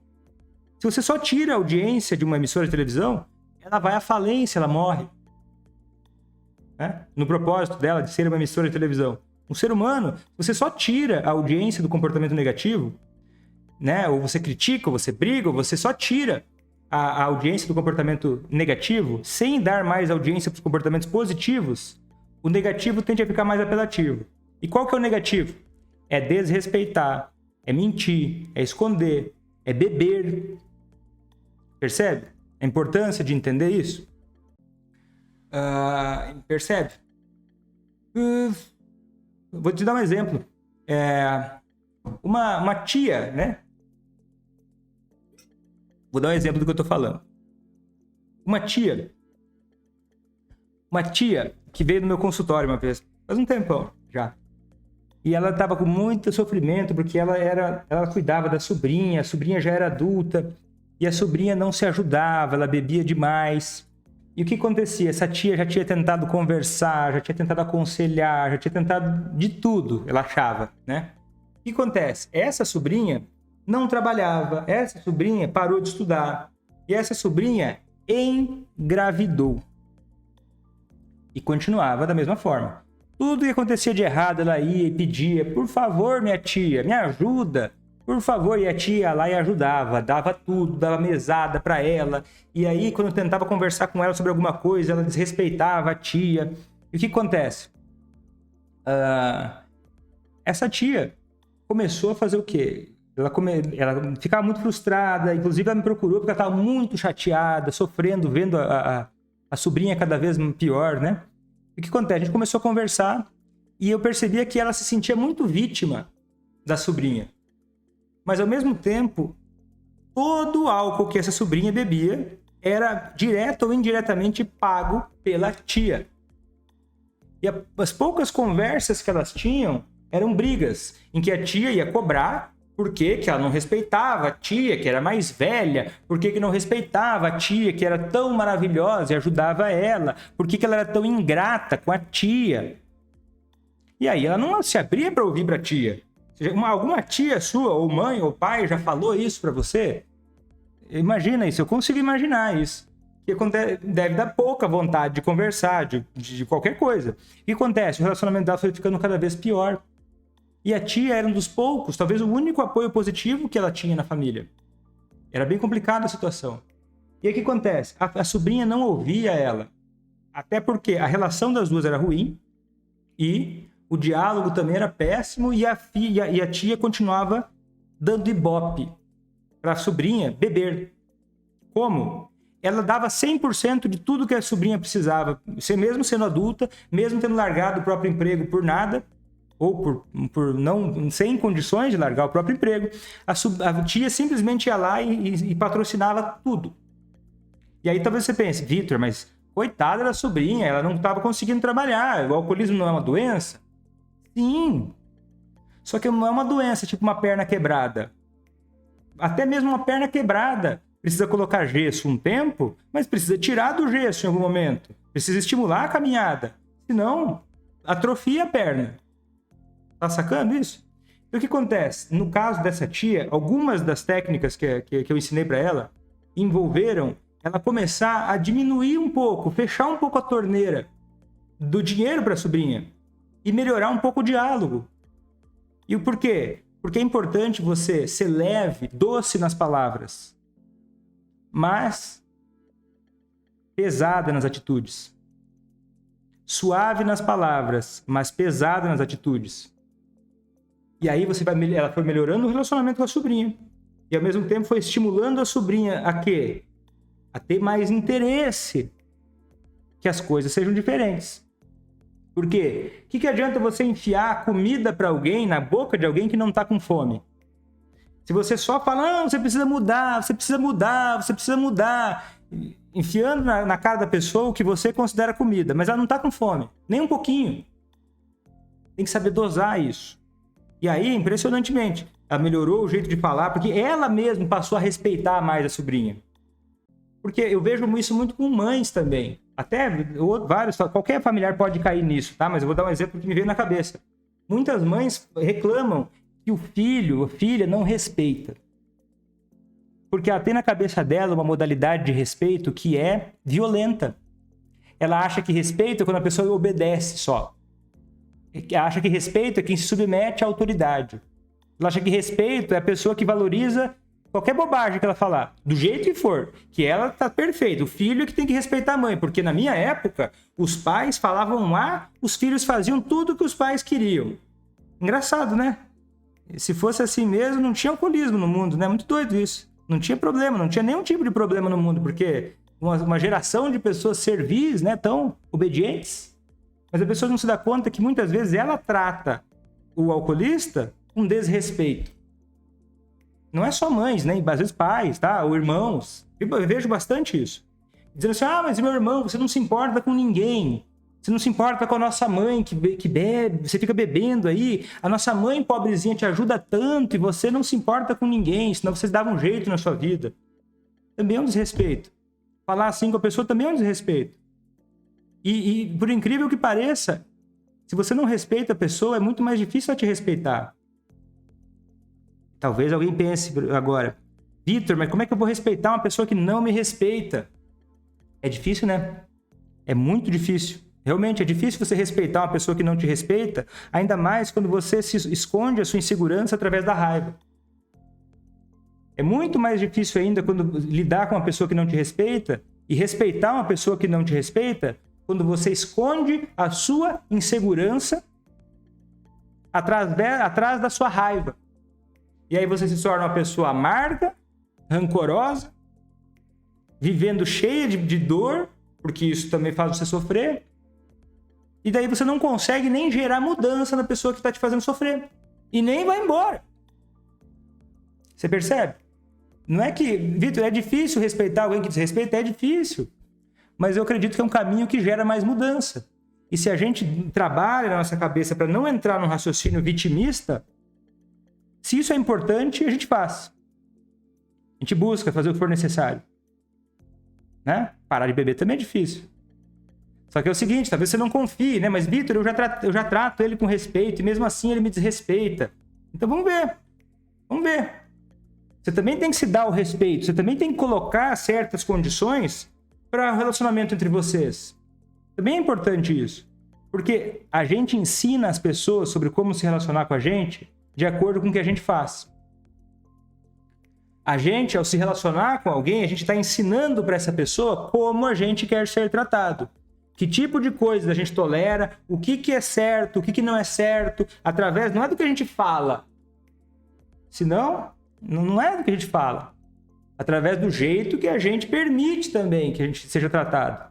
Se você só tira a audiência de uma emissora de televisão, ela vai à falência, ela morre. Né? No propósito dela de ser uma emissora de televisão. Um ser humano, você só tira a audiência do comportamento negativo, né? Ou você critica, ou você briga, ou você só tira a audiência do comportamento negativo sem dar mais audiência para os comportamentos positivos, o negativo tende a ficar mais apelativo. E qual que é o negativo? É desrespeitar, é mentir, é esconder, é beber. Percebe a importância de entender isso? Percebe? Vou te dar um exemplo. Uma tia, né? Vou dar um exemplo do que eu tô falando. Uma tia que veio no meu consultório uma vez, faz um tempão já. E ela estava com muito sofrimento porque ela cuidava da sobrinha, a sobrinha já era adulta e a sobrinha não se ajudava, ela bebia demais. E o que acontecia? Essa tia já tinha tentado conversar, já tinha tentado aconselhar, já tinha tentado de tudo, ela achava, né? O que acontece? Essa sobrinha não trabalhava, essa sobrinha parou de estudar e essa sobrinha engravidou. E continuava da mesma forma. Tudo que acontecia de errado, ela ia e pedia, por favor, minha tia, me ajuda, por favor. E a tia ia lá e ajudava, dava tudo, dava mesada para ela. E aí, quando eu tentava conversar com ela sobre alguma coisa, ela desrespeitava a tia. E o que acontece? Essa tia começou a fazer o quê? Ela ficava muito frustrada, inclusive ela me procurou porque ela estava muito chateada, sofrendo, vendo a sobrinha cada vez pior, né? E o que acontece? A gente começou a conversar e eu percebia que ela se sentia muito vítima da sobrinha. Mas, ao mesmo tempo, todo o álcool que essa sobrinha bebia era direto ou indiretamente pago pela tia. E as poucas conversas que elas tinham eram brigas, em que a tia ia cobrar por que ela não respeitava a tia, que era mais velha, por que não respeitava a tia, que era tão maravilhosa e ajudava ela, por que ela era tão ingrata com a tia. E aí ela não se abria para ouvir para a tia. Alguma tia sua, ou mãe, ou pai, já falou isso para você? Imagina isso, eu consigo imaginar isso. Que deve dar pouca vontade de conversar, de qualquer coisa. O que acontece? O relacionamento dela foi ficando cada vez pior. E a tia era um dos poucos, talvez o único apoio positivo que ela tinha na família. Era bem complicada a situação. E aí o que acontece? A sobrinha não ouvia ela. Até porque a relação das duas era ruim e o diálogo também era péssimo e a tia continuava dando ibope para a sobrinha beber. Como? Ela dava 100% de tudo que a sobrinha precisava, mesmo sendo adulta, mesmo tendo largado o próprio emprego por nada, ou por não, sem condições de largar o próprio emprego, a tia simplesmente ia lá e patrocinava tudo. E aí talvez você pense, Vitor, mas coitada da sobrinha, ela não estava conseguindo trabalhar, o alcoolismo não é uma doença? Sim, só que não é uma doença tipo uma perna quebrada. Até mesmo uma perna quebrada precisa colocar gesso um tempo, mas precisa tirar do gesso em algum momento, precisa estimular a caminhada, senão atrofia a perna. Tá sacando isso? E o que acontece? No caso dessa tia, algumas das técnicas que eu ensinei para ela envolveram ela começar a diminuir um pouco, fechar um pouco a torneira do dinheiro para a sobrinha e melhorar um pouco o diálogo. E o porquê? Porque é importante você ser leve, doce nas palavras, mas pesada nas atitudes. Suave nas palavras, mas pesada nas atitudes. E aí ela foi melhorando o relacionamento com a sobrinha. E ao mesmo tempo foi estimulando a sobrinha a quê? A ter mais interesse que as coisas sejam diferentes. Por quê? O que adianta você enfiar comida para alguém, na boca de alguém que não está com fome? Se você só fala, não, você precisa mudar, você precisa mudar, você precisa mudar, enfiando na cara da pessoa o que você considera comida, mas ela não está com fome, nem um pouquinho. Tem que saber dosar isso. E aí, impressionantemente, ela melhorou o jeito de falar, porque ela mesma passou a respeitar mais a sobrinha. Porque eu vejo isso muito com mães também. Até vários, qualquer familiar pode cair nisso, tá? Mas eu vou dar um exemplo que me veio na cabeça. Muitas mães reclamam que o filho, a filha não respeita. Porque ela tem na cabeça dela uma modalidade de respeito que é violenta. Ela acha que respeito é quando a pessoa obedece só. Ela acha que respeito é quem se submete à autoridade. Ela acha que respeito é a pessoa que valoriza qualquer bobagem que ela falar, do jeito que for, que ela tá perfeita. O filho é que tem que respeitar a mãe, porque na minha época, os pais falavam A, os filhos faziam tudo que os pais queriam. Engraçado, né? Se fosse assim mesmo, não tinha alcoolismo no mundo, né? Muito doido isso. Não tinha problema, não tinha nenhum tipo de problema no mundo, porque uma geração de pessoas servis, né, tão obedientes, mas a pessoa não se dá conta que muitas vezes ela trata o alcoolista com desrespeito. Não é só mães, né? Às vezes pais, tá? Ou irmãos. Eu vejo bastante isso. Dizendo assim, mas meu irmão, você não se importa com ninguém. Você não se importa com a nossa mãe que bebe, você fica bebendo aí. A nossa mãe pobrezinha te ajuda tanto e você não se importa com ninguém, senão vocês davam um jeito na sua vida. Também é um desrespeito. Falar assim com a pessoa também é um desrespeito. E por incrível que pareça, se você não respeita a pessoa, é muito mais difícil ela te respeitar. Talvez alguém pense agora, Vitor, mas como é que eu vou respeitar uma pessoa que não me respeita? É difícil, né? É muito difícil. Realmente é difícil você respeitar uma pessoa que não te respeita, ainda mais quando você se esconde a sua insegurança através da raiva. É muito mais difícil ainda quando lidar com uma pessoa que não te respeita e respeitar uma pessoa que não te respeita quando você esconde a sua insegurança atrás da sua raiva. E aí você se torna uma pessoa amarga, rancorosa, vivendo cheia de dor, porque isso também faz você sofrer. E daí você não consegue nem gerar mudança na pessoa que está te fazendo sofrer. E nem vai embora. Você percebe? Não é que, Vitor, é difícil respeitar alguém que desrespeita? É difícil. Mas eu acredito que é um caminho que gera mais mudança. E se a gente trabalha na nossa cabeça para não entrar num raciocínio vitimista, se isso é importante, a gente faz. A gente busca fazer o que for necessário. Né? Parar de beber também é difícil. Só que é o seguinte, talvez você não confie, né? Mas, Vitor, eu já trato ele com respeito e mesmo assim ele me desrespeita. Então vamos ver. Vamos ver. Você também tem que se dar o respeito. Você também tem que colocar certas condições para o relacionamento entre vocês. Também é importante isso. Porque a gente ensina as pessoas sobre como se relacionar com a gente de acordo com o que a gente faz. A gente, ao se relacionar com alguém, a gente está ensinando para essa pessoa como a gente quer ser tratado. Que tipo de coisas a gente tolera, o que é certo, o que não é certo, através, não é do que a gente fala. Senão, não é do que a gente fala. Através do jeito que a gente permite também que a gente seja tratado.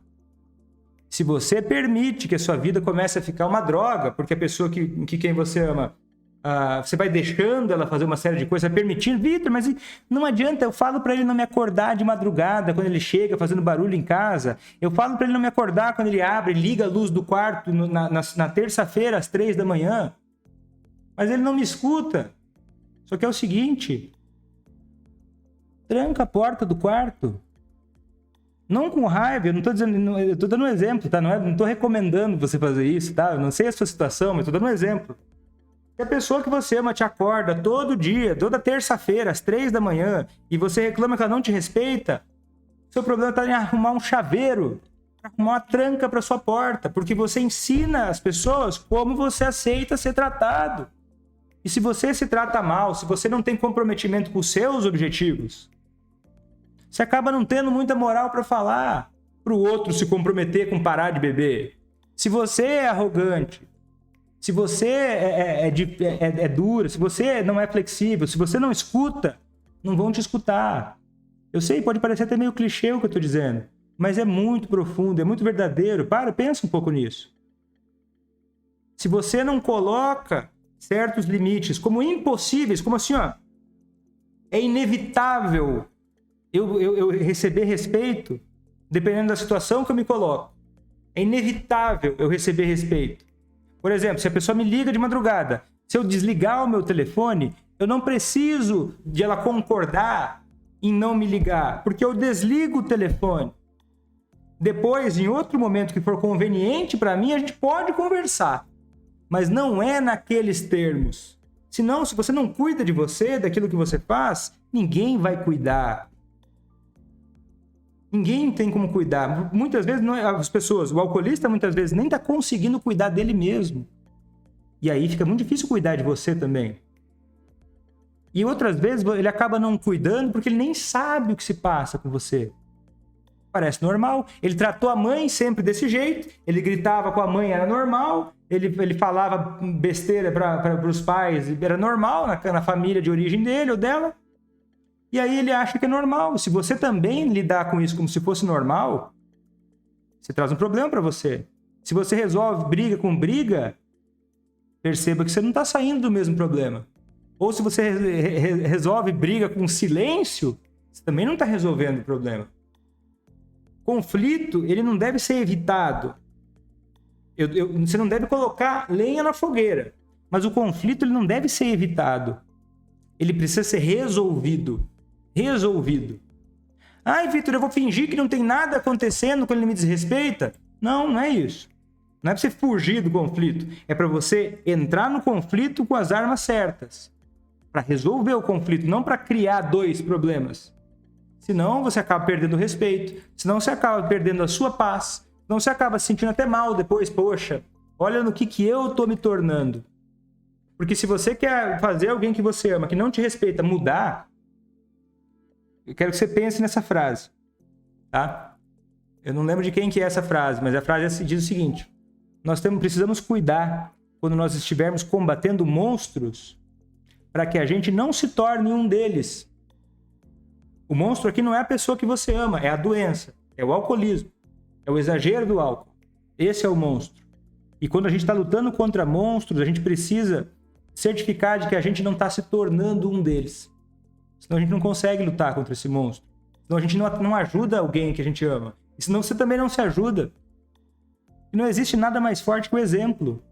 Se você permite que a sua vida comece a ficar uma droga, porque a pessoa que quem você ama, você vai deixando ela fazer uma série de coisas, vai permitindo, Vitor, mas não adianta, eu falo para ele não me acordar de madrugada quando ele chega fazendo barulho em casa, eu falo para ele não me acordar quando ele abre e liga a luz do quarto na terça-feira às 3 da manhã, mas ele não me escuta. Só que é o seguinte, tranca a porta do quarto, não com raiva, eu não estou dizendo, eu estou dando um exemplo, tá? Não estou recomendando você fazer isso, tá? Eu não sei a sua situação, mas estou dando um exemplo. Se a pessoa que você ama te acorda todo dia, toda terça-feira, às 3 da manhã, e você reclama que ela não te respeita, seu problema está em arrumar um chaveiro, arrumar uma tranca para sua porta, porque você ensina as pessoas como você aceita ser tratado. E se você se trata mal, se você não tem comprometimento com os seus objetivos, você acaba não tendo muita moral para falar para o outro se comprometer com parar de beber. Se você é arrogante, se você é dura, se você não é flexível, se você não escuta, não vão te escutar. Eu sei, pode parecer até meio clichê o que eu estou dizendo, mas é muito profundo, é muito verdadeiro. Pensa um pouco nisso. Se você não coloca certos limites como impossíveis, como assim, ó, é inevitável eu receber respeito, dependendo da situação que eu me coloco. É inevitável eu receber respeito. Por exemplo, se a pessoa me liga de madrugada, se eu desligar o meu telefone, eu não preciso de ela concordar em não me ligar, porque eu desligo o telefone. Depois, em outro momento que for conveniente para mim, a gente pode conversar. Mas não é naqueles termos. Senão, se você não cuida de você, daquilo que você faz, ninguém vai cuidar. Ninguém tem como cuidar. Muitas vezes, as pessoas, o alcoolista muitas vezes nem está conseguindo cuidar dele mesmo. E aí fica muito difícil cuidar de você também. E outras vezes ele acaba não cuidando porque ele nem sabe o que se passa com você. Parece normal. Ele tratou a mãe sempre desse jeito. Ele gritava com a mãe, era normal. Ele falava besteira para os pais, era normal na família de origem dele ou dela. E aí ele acha que é normal. Se você também lidar com isso como se fosse normal, você traz um problema para você. Se você resolve briga com briga, perceba que você não está saindo do mesmo problema. Ou se você resolve briga com silêncio, você também não está resolvendo o problema. Conflito, ele não deve ser evitado. Você não deve colocar lenha na fogueira. Mas o conflito, ele não deve ser evitado. Ele precisa ser resolvido. Resolvido. Ai, Vitor, eu vou fingir que não tem nada acontecendo quando ele me desrespeita? Não, não é isso. Não é para você fugir do conflito. É para você entrar no conflito com as armas certas. Para resolver o conflito, não para criar dois problemas. Senão você acaba perdendo o respeito. Senão você acaba perdendo a sua paz. Senão você acaba se sentindo até mal depois. Poxa, olha no que eu estou me tornando. Porque se você quer fazer alguém que você ama, que não te respeita, mudar, eu quero que você pense nessa frase. Tá? Eu não lembro de quem que é essa frase, mas a frase diz o seguinte: nós precisamos cuidar quando nós estivermos combatendo monstros para que a gente não se torne um deles. O monstro aqui não é a pessoa que você ama, é a doença, é o alcoolismo, é o exagero do álcool. Esse é o monstro. E quando a gente está lutando contra monstros, a gente precisa certificar de que a gente não está se tornando um deles. Senão a gente não consegue lutar contra esse monstro. Senão a gente não ajuda alguém que a gente ama. E senão você também não se ajuda. E não existe nada mais forte que o exemplo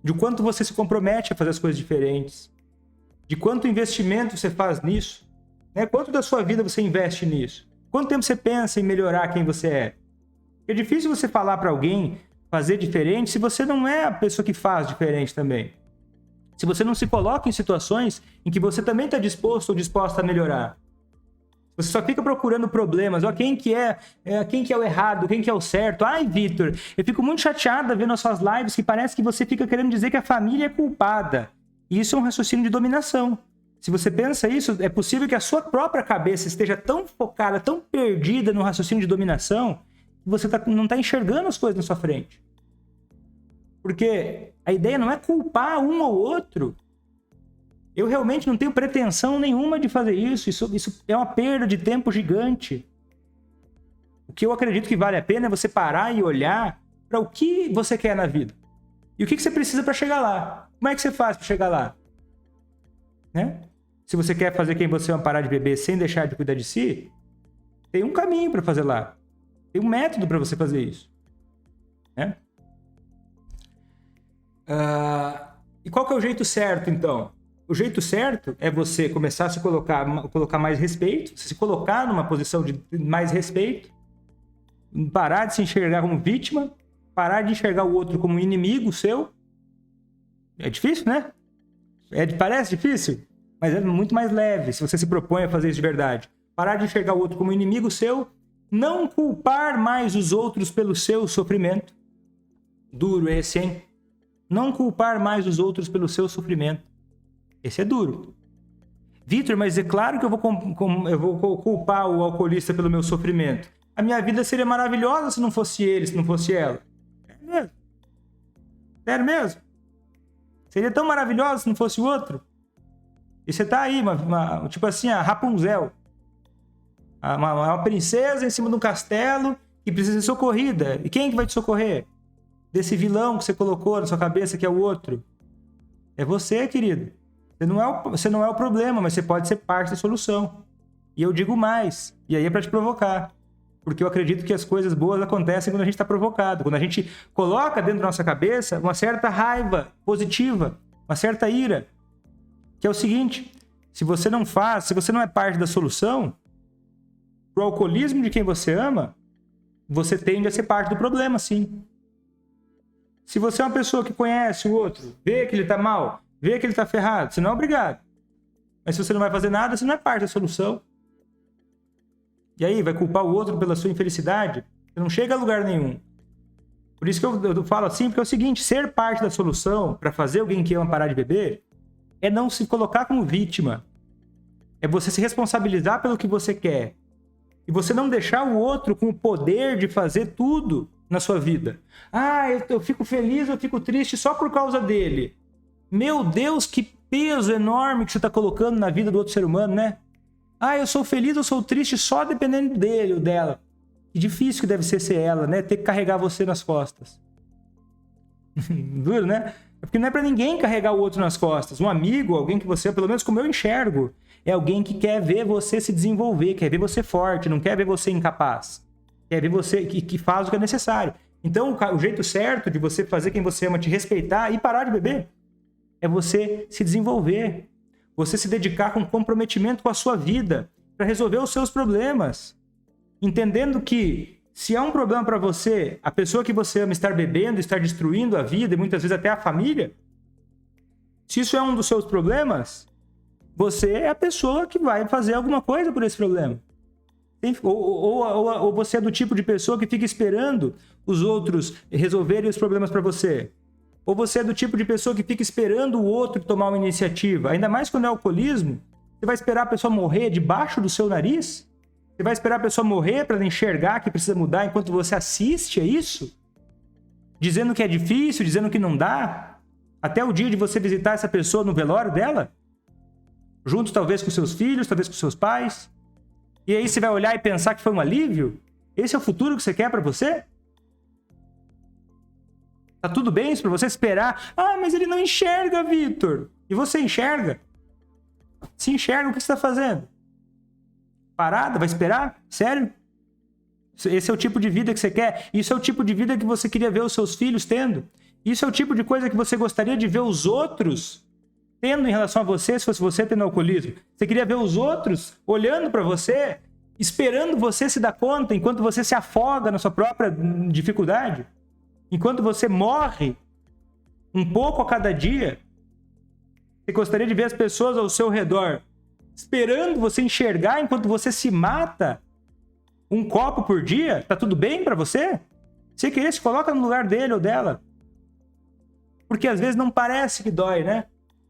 de quanto você se compromete a fazer as coisas diferentes, de quanto investimento você faz nisso, né? Quanto da sua vida você investe nisso, quanto tempo você pensa em melhorar quem você é. É difícil você falar para alguém fazer diferente se você não é a pessoa que faz diferente também. Se você não se coloca em situações em que você também está disposto ou disposta a melhorar. Você só fica procurando problemas. Ó, quem que é o errado, quem que é o certo. Ai, Vitor, eu fico muito chateada vendo as suas lives que parece que você fica querendo dizer que a família é culpada. E isso é um raciocínio de dominação. Se você pensa isso, é possível que a sua própria cabeça esteja tão focada, tão perdida no raciocínio de dominação, que você não está enxergando as coisas na sua frente. Porque a ideia não é culpar um ou outro. Eu realmente não tenho pretensão nenhuma de fazer isso. Isso é uma perda de tempo gigante. O que eu acredito que vale a pena é você parar e olhar para o que você quer na vida. E o que você precisa para chegar lá. Como é que você faz para chegar lá? Né? Se você quer fazer quem você ama parar de beber sem deixar de cuidar de si, tem um caminho para fazer lá. Tem um método para você fazer isso. Né? E qual que é o jeito certo, então? O jeito certo é você começar a se colocar mais respeito, se colocar numa posição de mais respeito, parar de se enxergar como vítima, parar de enxergar o outro como inimigo seu. É difícil, né? Parece difícil, mas é muito mais leve se você se propõe a fazer isso de verdade. Parar de enxergar o outro como inimigo seu, não culpar mais os outros pelo seu sofrimento. Duro esse, hein? Não culpar mais os outros pelo seu sofrimento. Esse é duro. Vitor, mas é claro que eu vou culpar o alcoolista pelo meu sofrimento. A minha vida seria maravilhosa se não fosse ele, se não fosse ela. É mesmo? Sério mesmo? Seria tão maravilhosa se não fosse o outro? E você tá aí, tipo assim, a Rapunzel. Uma princesa em cima de um castelo que precisa ser socorrida. E quem que vai te socorrer? desse vilão que você colocou na sua cabeça que é o outro? É você, querido. Você não é o problema, mas você pode ser parte da solução. E eu digo mais, e aí é para te provocar. Porque eu acredito que as coisas boas acontecem quando a gente está provocado. Quando a gente coloca dentro da nossa cabeça uma certa raiva positiva, uma certa ira. Que é o seguinte, se você não é parte da solução, pro alcoolismo de quem você ama, você tende a ser parte do problema, sim. Se você é uma pessoa que conhece o outro, vê que ele tá mal, vê que ele tá ferrado, você não é obrigado. Mas se você não vai fazer nada, você não é parte da solução. E aí, vai culpar o outro pela sua infelicidade? Você não chega a lugar nenhum. Por isso que eu falo assim, porque é o seguinte, ser parte da solução para fazer alguém que ama parar de beber é não se colocar como vítima. É você se responsabilizar pelo que você quer. E você não deixar o outro com o poder de fazer tudo na sua vida. Ah, eu fico feliz, eu fico triste só por causa dele. Meu Deus, que peso enorme que você está colocando na vida do outro ser humano, né? Ah, eu sou feliz, eu sou triste só dependendo dele ou dela. Que difícil que deve ser ela, né? Ter que carregar você nas costas. Duro, né? É porque não é pra ninguém carregar o outro nas costas. Um amigo, alguém que você, pelo menos como eu enxergo, é alguém que quer ver você se desenvolver, quer ver você forte, não quer ver você incapaz. Quer ver você que faz o que é necessário. Então, o jeito certo de você fazer quem você ama te respeitar e parar de beber é você se desenvolver. Você se dedicar com comprometimento com a sua vida para resolver os seus problemas. Entendendo que se há um problema para você, a pessoa que você ama estar bebendo, estar destruindo a vida e muitas vezes até a família, se isso é um dos seus problemas, você é a pessoa que vai fazer alguma coisa por esse problema. Ou você é do tipo de pessoa que fica esperando os outros resolverem os problemas para você. Ou você é do tipo de pessoa que fica esperando o outro tomar uma iniciativa. Ainda mais quando é alcoolismo, você vai esperar a pessoa morrer debaixo do seu nariz? Você vai esperar a pessoa morrer para enxergar que precisa mudar enquanto você assiste a isso? Dizendo que é difícil, dizendo que não dá? Até o dia de você visitar essa pessoa no velório dela? Junto talvez com seus filhos, talvez com seus pais? E aí você vai olhar e pensar que foi um alívio? Esse é o futuro que você quer para você? Tá tudo bem isso para você esperar? Ah, mas ele não enxerga, Vitor. E você enxerga? Se enxerga, o que você está fazendo? Parada? Vai esperar? Sério? Esse é o tipo de vida que você quer? Isso é o tipo de vida que você queria ver os seus filhos tendo? Isso é o tipo de coisa que você gostaria de ver os outros tendo em relação a você, se fosse você tendo alcoolismo? Você queria ver os outros olhando para você, esperando você se dar conta enquanto você se afoga na sua própria dificuldade? Enquanto você morre um pouco a cada dia? Você gostaria de ver as pessoas ao seu redor esperando você enxergar enquanto você se mata um copo por dia? Tá tudo bem pra você? Se querer, se coloca no lugar dele ou dela. Porque às vezes não parece que dói, né?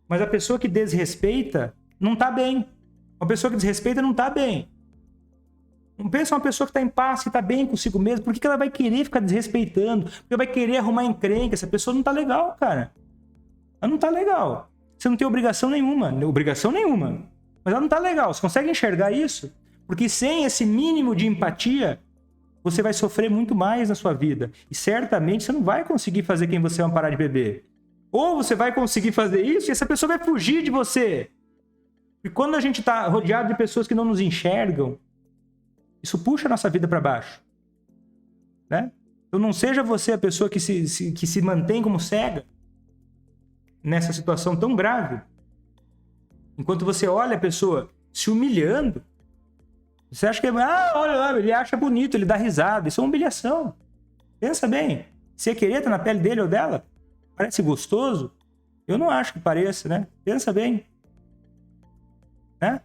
Mas a pessoa que desrespeita não tá bem. Uma pessoa que desrespeita não tá bem. Não pensa uma pessoa que tá em paz, que tá bem consigo mesmo. Por que ela vai querer ficar desrespeitando? Porque vai querer arrumar encrenca. Essa pessoa não tá legal, cara. Ela não tá legal. Você não tem obrigação nenhuma. Mas ela não tá legal. Você consegue enxergar isso? Porque sem esse mínimo de empatia, você vai sofrer muito mais na sua vida. E certamente você não vai conseguir fazer quem você ama parar de beber. Ou você vai conseguir fazer isso e essa pessoa vai fugir de você. E quando a gente tá rodeado de pessoas que não nos enxergam, isso puxa a nossa vida para baixo. Né? Então não seja você a pessoa que se mantém como cega nessa situação tão grave. Enquanto você olha a pessoa se humilhando, você acha que olha lá, ele acha bonito, ele dá risada. Isso é uma humilhação. Pensa bem. Você querer estar na pele dele ou dela? Parece gostoso? Eu não acho que pareça, né? Pensa bem. Né?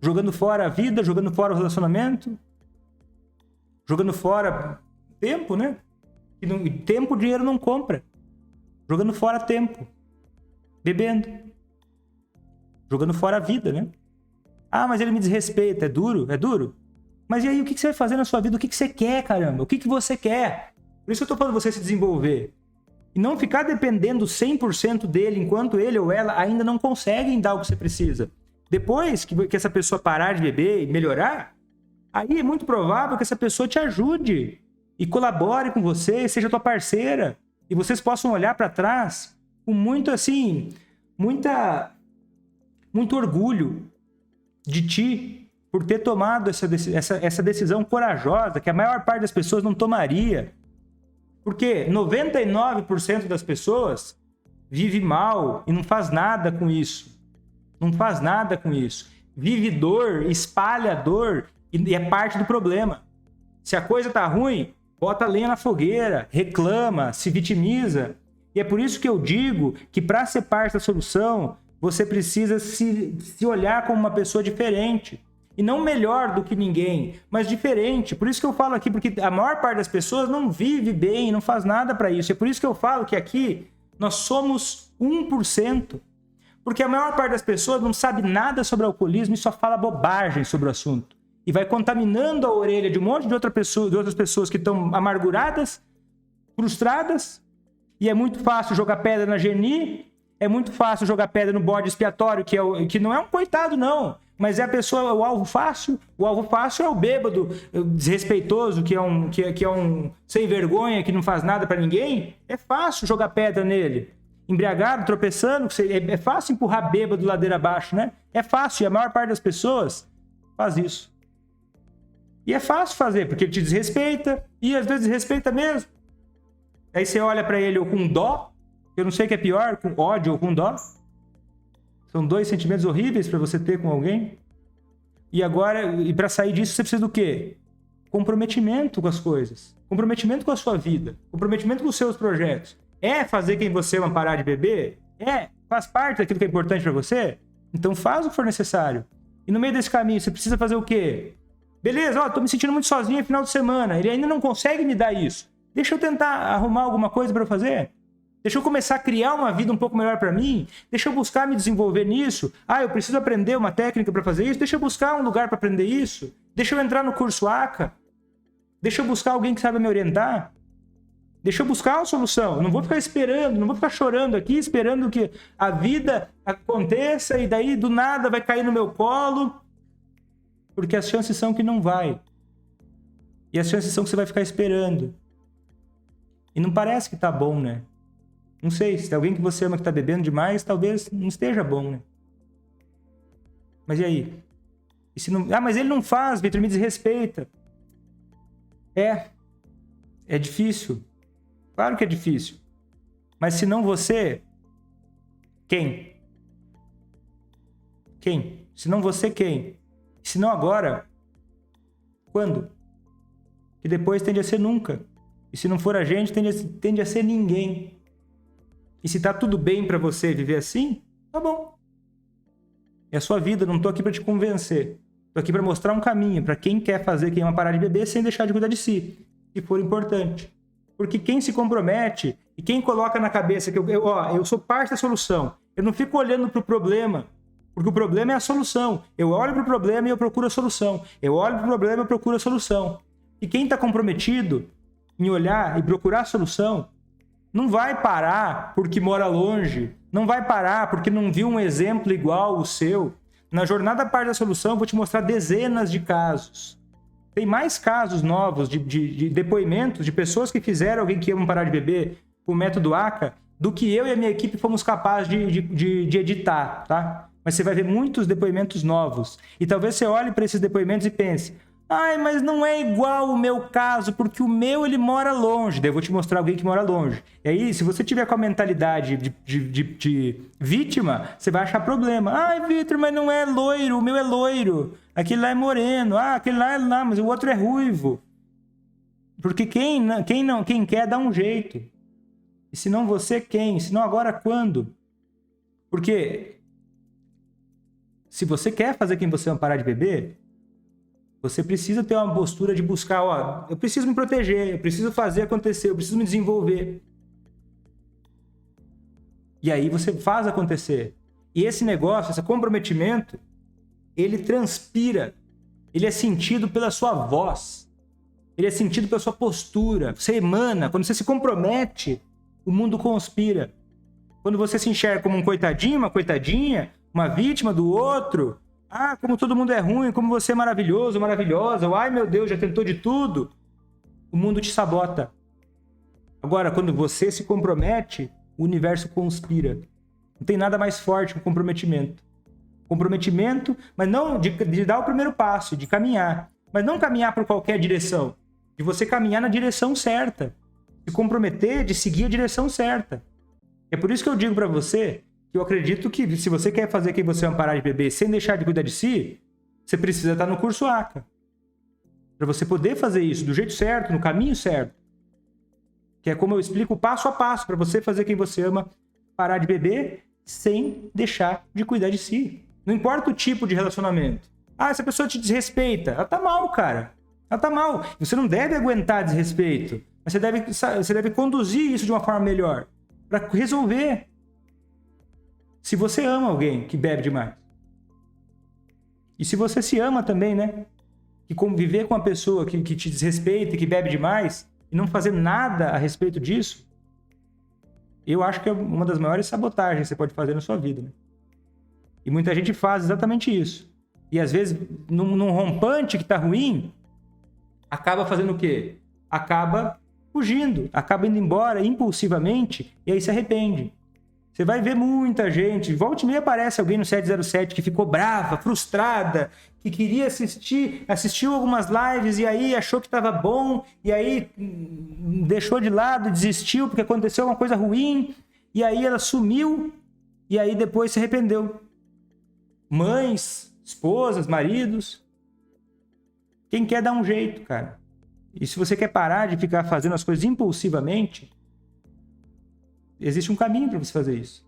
Jogando fora a vida, jogando fora o relacionamento, jogando fora tempo, né? E tempo o dinheiro não compra. Jogando fora tempo. Bebendo. Jogando fora a vida, né? Ah, mas ele me desrespeita. É duro? É duro? Mas e aí, o que você vai fazer na sua vida? O que você quer, caramba? O que você quer? Por isso que eu tô falando você se desenvolver. E não ficar dependendo 100% dele, enquanto ele ou ela ainda não conseguem dar o que você precisa. Depois que essa pessoa parar de beber e melhorar, aí é muito provável que essa pessoa te ajude e colabore com você, seja tua parceira. e vocês possam olhar para trás com muito orgulho de ti por ter tomado essa decisão corajosa que a maior parte das pessoas não tomaria. Porque 99% das pessoas vive mal e não faz nada com isso. Não faz nada com isso. Vive dor, espalha dor e é parte do problema. Se a coisa tá ruim, bota lenha na fogueira, reclama, se vitimiza. E é por isso que eu digo que para ser parte da solução, você precisa se olhar como uma pessoa diferente. E não melhor do que ninguém, mas diferente. Por isso que eu falo aqui, porque a maior parte das pessoas não vive bem, não faz nada para isso. É por isso que eu falo que aqui nós somos 1%. Porque a maior parte das pessoas não sabe nada sobre alcoolismo e só fala bobagem sobre o assunto. E vai contaminando a orelha de um monte de outras pessoas que estão amarguradas, frustradas. E é muito fácil jogar pedra na Geni, é muito fácil jogar pedra no bode expiatório, que não é um coitado, não. Mas é a pessoa, o alvo fácil. O alvo fácil é o bêbado desrespeitoso, que é um sem vergonha, que não faz nada pra ninguém. É fácil jogar pedra nele. Embriagado, tropeçando, é fácil empurrar bêbado ladeira abaixo, né? É fácil, e a maior parte das pessoas faz isso. E é fácil fazer, porque ele te desrespeita, e às vezes desrespeita mesmo. Aí você olha pra ele ou com dó, eu não sei o que é pior, com ódio ou com dó. São dois sentimentos horríveis para você ter com alguém. E agora, para sair disso, você precisa do quê? Comprometimento com as coisas. Comprometimento com a sua vida. Comprometimento com os seus projetos. É fazer quem você ama parar de beber? Faz parte daquilo que é importante para você? Então faz o que for necessário. E no meio desse caminho, você precisa fazer o quê? Beleza, tô me sentindo muito sozinho no final de semana. Ele ainda não consegue me dar isso. Deixa eu tentar arrumar alguma coisa para eu fazer. Deixa eu começar a criar uma vida um pouco melhor para mim. Deixa eu buscar me desenvolver nisso. Eu preciso aprender uma técnica para fazer isso. Deixa eu buscar um lugar para aprender isso. Deixa eu entrar no curso ACA. Deixa eu buscar alguém que saiba me orientar. Deixa eu buscar uma solução. Eu não vou ficar esperando, não vou ficar chorando aqui, esperando que a vida aconteça e daí do nada vai cair no meu colo. Porque as chances são que não vai. E as chances são que você vai ficar esperando. E não parece que tá bom, né? Não sei, se tem alguém que você ama que tá bebendo demais, talvez não esteja bom, né? Mas e aí? E se não... mas ele não faz, Vitor, me desrespeita. É difícil. Claro que é difícil. Mas se não você, quem? Quem? Se não você, quem? Se não agora, quando? Que depois tende a ser nunca. E se não for a gente, tende a ser ninguém. E se tá tudo bem pra você viver assim, tá bom. É a sua vida, não tô aqui pra te convencer. Tô aqui pra mostrar um caminho pra quem quer fazer, quem ama parar de beber sem deixar de cuidar de si, se for importante. Porque quem se compromete e quem coloca na cabeça que eu sou parte da solução, eu não fico olhando pro problema, porque o problema é a solução. Eu olho pro problema e eu procuro a solução. Eu olho pro problema e eu procuro a solução. E quem tá comprometido em olhar e procurar a solução, não vai parar porque mora longe, não vai parar porque não viu um exemplo igual o seu. Na jornada Parte da Solução, eu vou te mostrar dezenas de casos. Tem mais casos novos de depoimentos de pessoas que fizeram alguém que ama parar de beber com o método ACA do que eu e a minha equipe fomos capazes de editar, tá? Mas você vai ver muitos depoimentos novos. E talvez você olhe para esses depoimentos e pense: mas não é igual o meu caso, porque o meu ele mora longe. Daí eu vou te mostrar alguém que mora longe. E aí, se você tiver com a mentalidade de vítima, você vai achar problema. Vitor, mas não é loiro, o meu é loiro. Aquele lá é moreno. Aquele lá é lá, mas o outro é ruivo. Porque quem quer dá um jeito. E se não você, quem? Se não agora, quando? Porque se você quer fazer quem você ama parar de beber, você precisa ter uma postura de buscar, eu preciso me proteger, eu preciso fazer acontecer, eu preciso me desenvolver. E aí você faz acontecer. E esse negócio, esse comprometimento, ele transpira, ele é sentido pela sua voz, ele é sentido pela sua postura, você emana, quando você se compromete, o mundo conspira. Quando você se enxerga como um coitadinho, uma coitadinha, uma vítima do outro, como todo mundo é ruim, como você é maravilhoso, maravilhosa, meu Deus, já tentou de tudo. O mundo te sabota. Agora, quando você se compromete, o universo conspira. Não tem nada mais forte que o comprometimento. Comprometimento, mas não de dar o primeiro passo, de caminhar. Mas não caminhar por qualquer direção. De você caminhar na direção certa. Se comprometer de seguir a direção certa. É por isso que eu digo pra você que eu acredito que se você quer fazer quem você ama parar de beber sem deixar de cuidar de si, você precisa estar no curso ACA. Para você poder fazer isso do jeito certo, no caminho certo. Que é como eu explico passo a passo para você fazer quem você ama parar de beber sem deixar de cuidar de si. Não importa o tipo de relacionamento. Ah, essa pessoa te desrespeita. Ela tá mal, cara. Ela tá mal. Você não deve aguentar desrespeito. Mas você deve conduzir isso de uma forma melhor. Para resolver. Se você ama alguém que bebe demais. E se você se ama também, né? Que conviver com uma pessoa que te desrespeita e que bebe demais e não fazer nada a respeito disso, eu acho que é uma das maiores sabotagens que você pode fazer na sua vida, né? E muita gente faz exatamente isso. E às vezes, num rompante que tá ruim, acaba fazendo o quê? Acaba fugindo, acaba indo embora impulsivamente e aí se arrepende. Você vai ver muita gente, volta e meia aparece alguém no 707 que ficou brava, frustrada, que queria assistiu algumas lives e aí achou que estava bom, e aí deixou de lado, desistiu porque aconteceu uma coisa ruim, e aí ela sumiu, e aí depois se arrependeu. Mães, esposas, maridos. Quem quer dar um jeito, cara. E se você quer parar de ficar fazendo as coisas impulsivamente, existe um caminho para você fazer isso.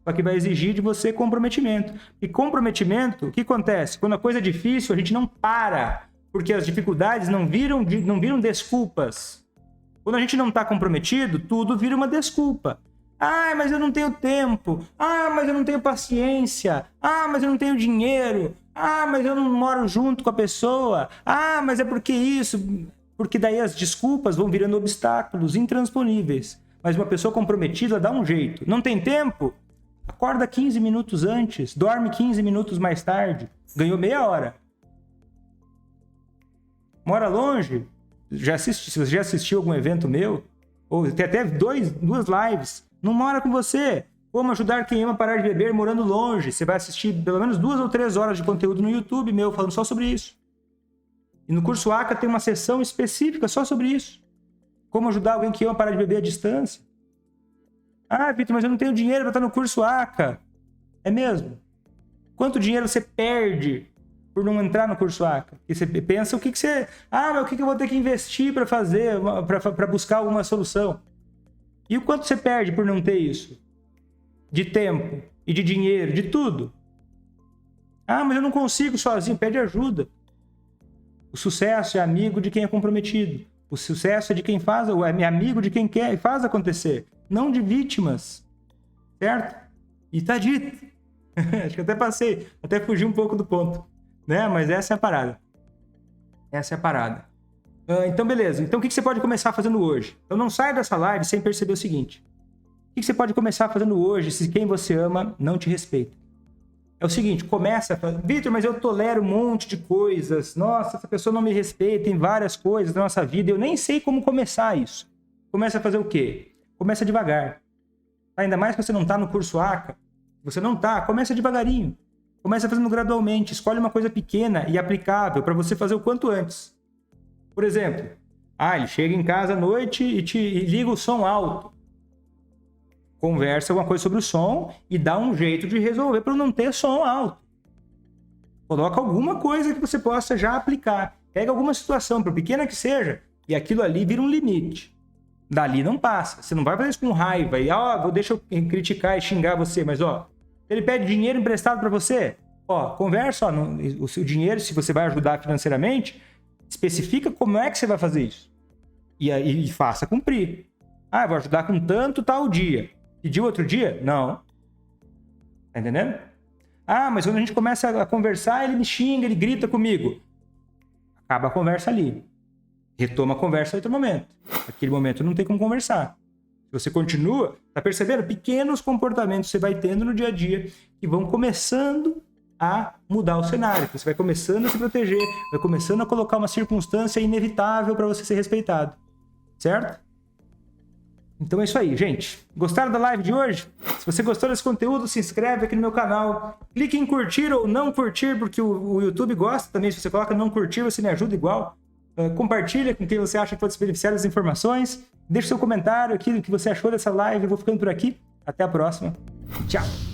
Só que vai exigir de você comprometimento. E comprometimento, o que acontece? Quando a coisa é difícil, a gente não para. Porque as dificuldades não viram desculpas. Quando a gente não está comprometido, tudo vira uma desculpa. Ah, mas eu não tenho tempo. Ah, mas eu não tenho paciência. Ah, mas eu não tenho dinheiro. Ah, mas eu não moro junto com a pessoa. Ah, mas é porque isso. Porque daí as desculpas vão virando obstáculos intransponíveis. Mas uma pessoa comprometida dá um jeito. Não tem tempo? Acorda 15 minutos antes. Dorme 15 minutos mais tarde. Ganhou meia hora. Mora longe? Se você já assistiu algum evento meu, ou tem até duas lives, não mora com você. Como ajudar quem ama a parar de beber morando longe. Você vai assistir pelo menos 2 ou 3 horas de conteúdo no YouTube meu falando só sobre isso. E no curso ACA tem uma sessão específica só sobre isso. Como ajudar alguém que ama parar de beber à distância. Ah, Vitor, mas eu não tenho dinheiro para estar no curso ACA. É mesmo? Quanto dinheiro você perde por não entrar no curso ACA? E você pensa o que você... Ah, mas o que eu vou ter que investir para fazer, para buscar alguma solução? E o quanto você perde por não ter isso? De tempo e de dinheiro, de tudo. Ah, mas eu não consigo sozinho. Pede ajuda. O sucesso é amigo de quem é comprometido. O sucesso é de quem faz, ou é amigo de quem quer e faz acontecer. Não de vítimas. Certo? E tá dito. Acho que até fugi um pouco do ponto. Né? Mas essa é a parada. Essa é a parada. Então, beleza. Então, o que você pode começar fazendo hoje? Então, não saia dessa live sem perceber o seguinte. O que você pode começar fazendo hoje se quem você ama não te respeita? É o seguinte, começa... Vitor, mas eu tolero um monte de coisas. Nossa, essa pessoa não me respeita em várias coisas da nossa vida. Eu nem sei como começar isso. Começa a fazer o quê? Começa devagar. Ainda mais que você não está no curso ACA. Você não está, começa devagarinho. Começa fazendo gradualmente. Escolhe uma coisa pequena e aplicável para você fazer o quanto antes. Por exemplo, ele chega em casa à noite e liga o som alto. Conversa alguma coisa sobre o som e dá um jeito de resolver para não ter som alto. Coloca alguma coisa que você possa já aplicar. Pega alguma situação, por pequena que seja, e aquilo ali vira um limite. Dali não passa. Você não vai fazer isso com raiva e, deixa eu criticar e xingar você, mas, ele pede dinheiro emprestado para você, conversa, o seu dinheiro, se você vai ajudar financeiramente, especifica como é que você vai fazer isso. E faça cumprir. Eu vou ajudar com tanto tal dia. Pediu outro dia? Não. Tá entendendo? Mas quando a gente começa a conversar, ele me xinga, ele grita comigo. Acaba a conversa ali. Retoma a conversa em outro momento. Naquele momento não tem como conversar. Se você continua, tá percebendo? Pequenos comportamentos você vai tendo no dia a dia que vão começando a mudar o cenário. Você vai começando a se proteger, vai começando a colocar uma circunstância inevitável para você ser respeitado. Certo? Então é isso aí, gente. Gostaram da live de hoje? Se você gostou desse conteúdo, se inscreve aqui no meu canal. Clique em curtir ou não curtir, porque o YouTube gosta também. Se você coloca não curtir, você me ajuda igual. Compartilha com quem você acha que pode se beneficiar das informações. Deixe seu comentário aqui do que você achou dessa live. Eu vou ficando por aqui. Até a próxima. Tchau.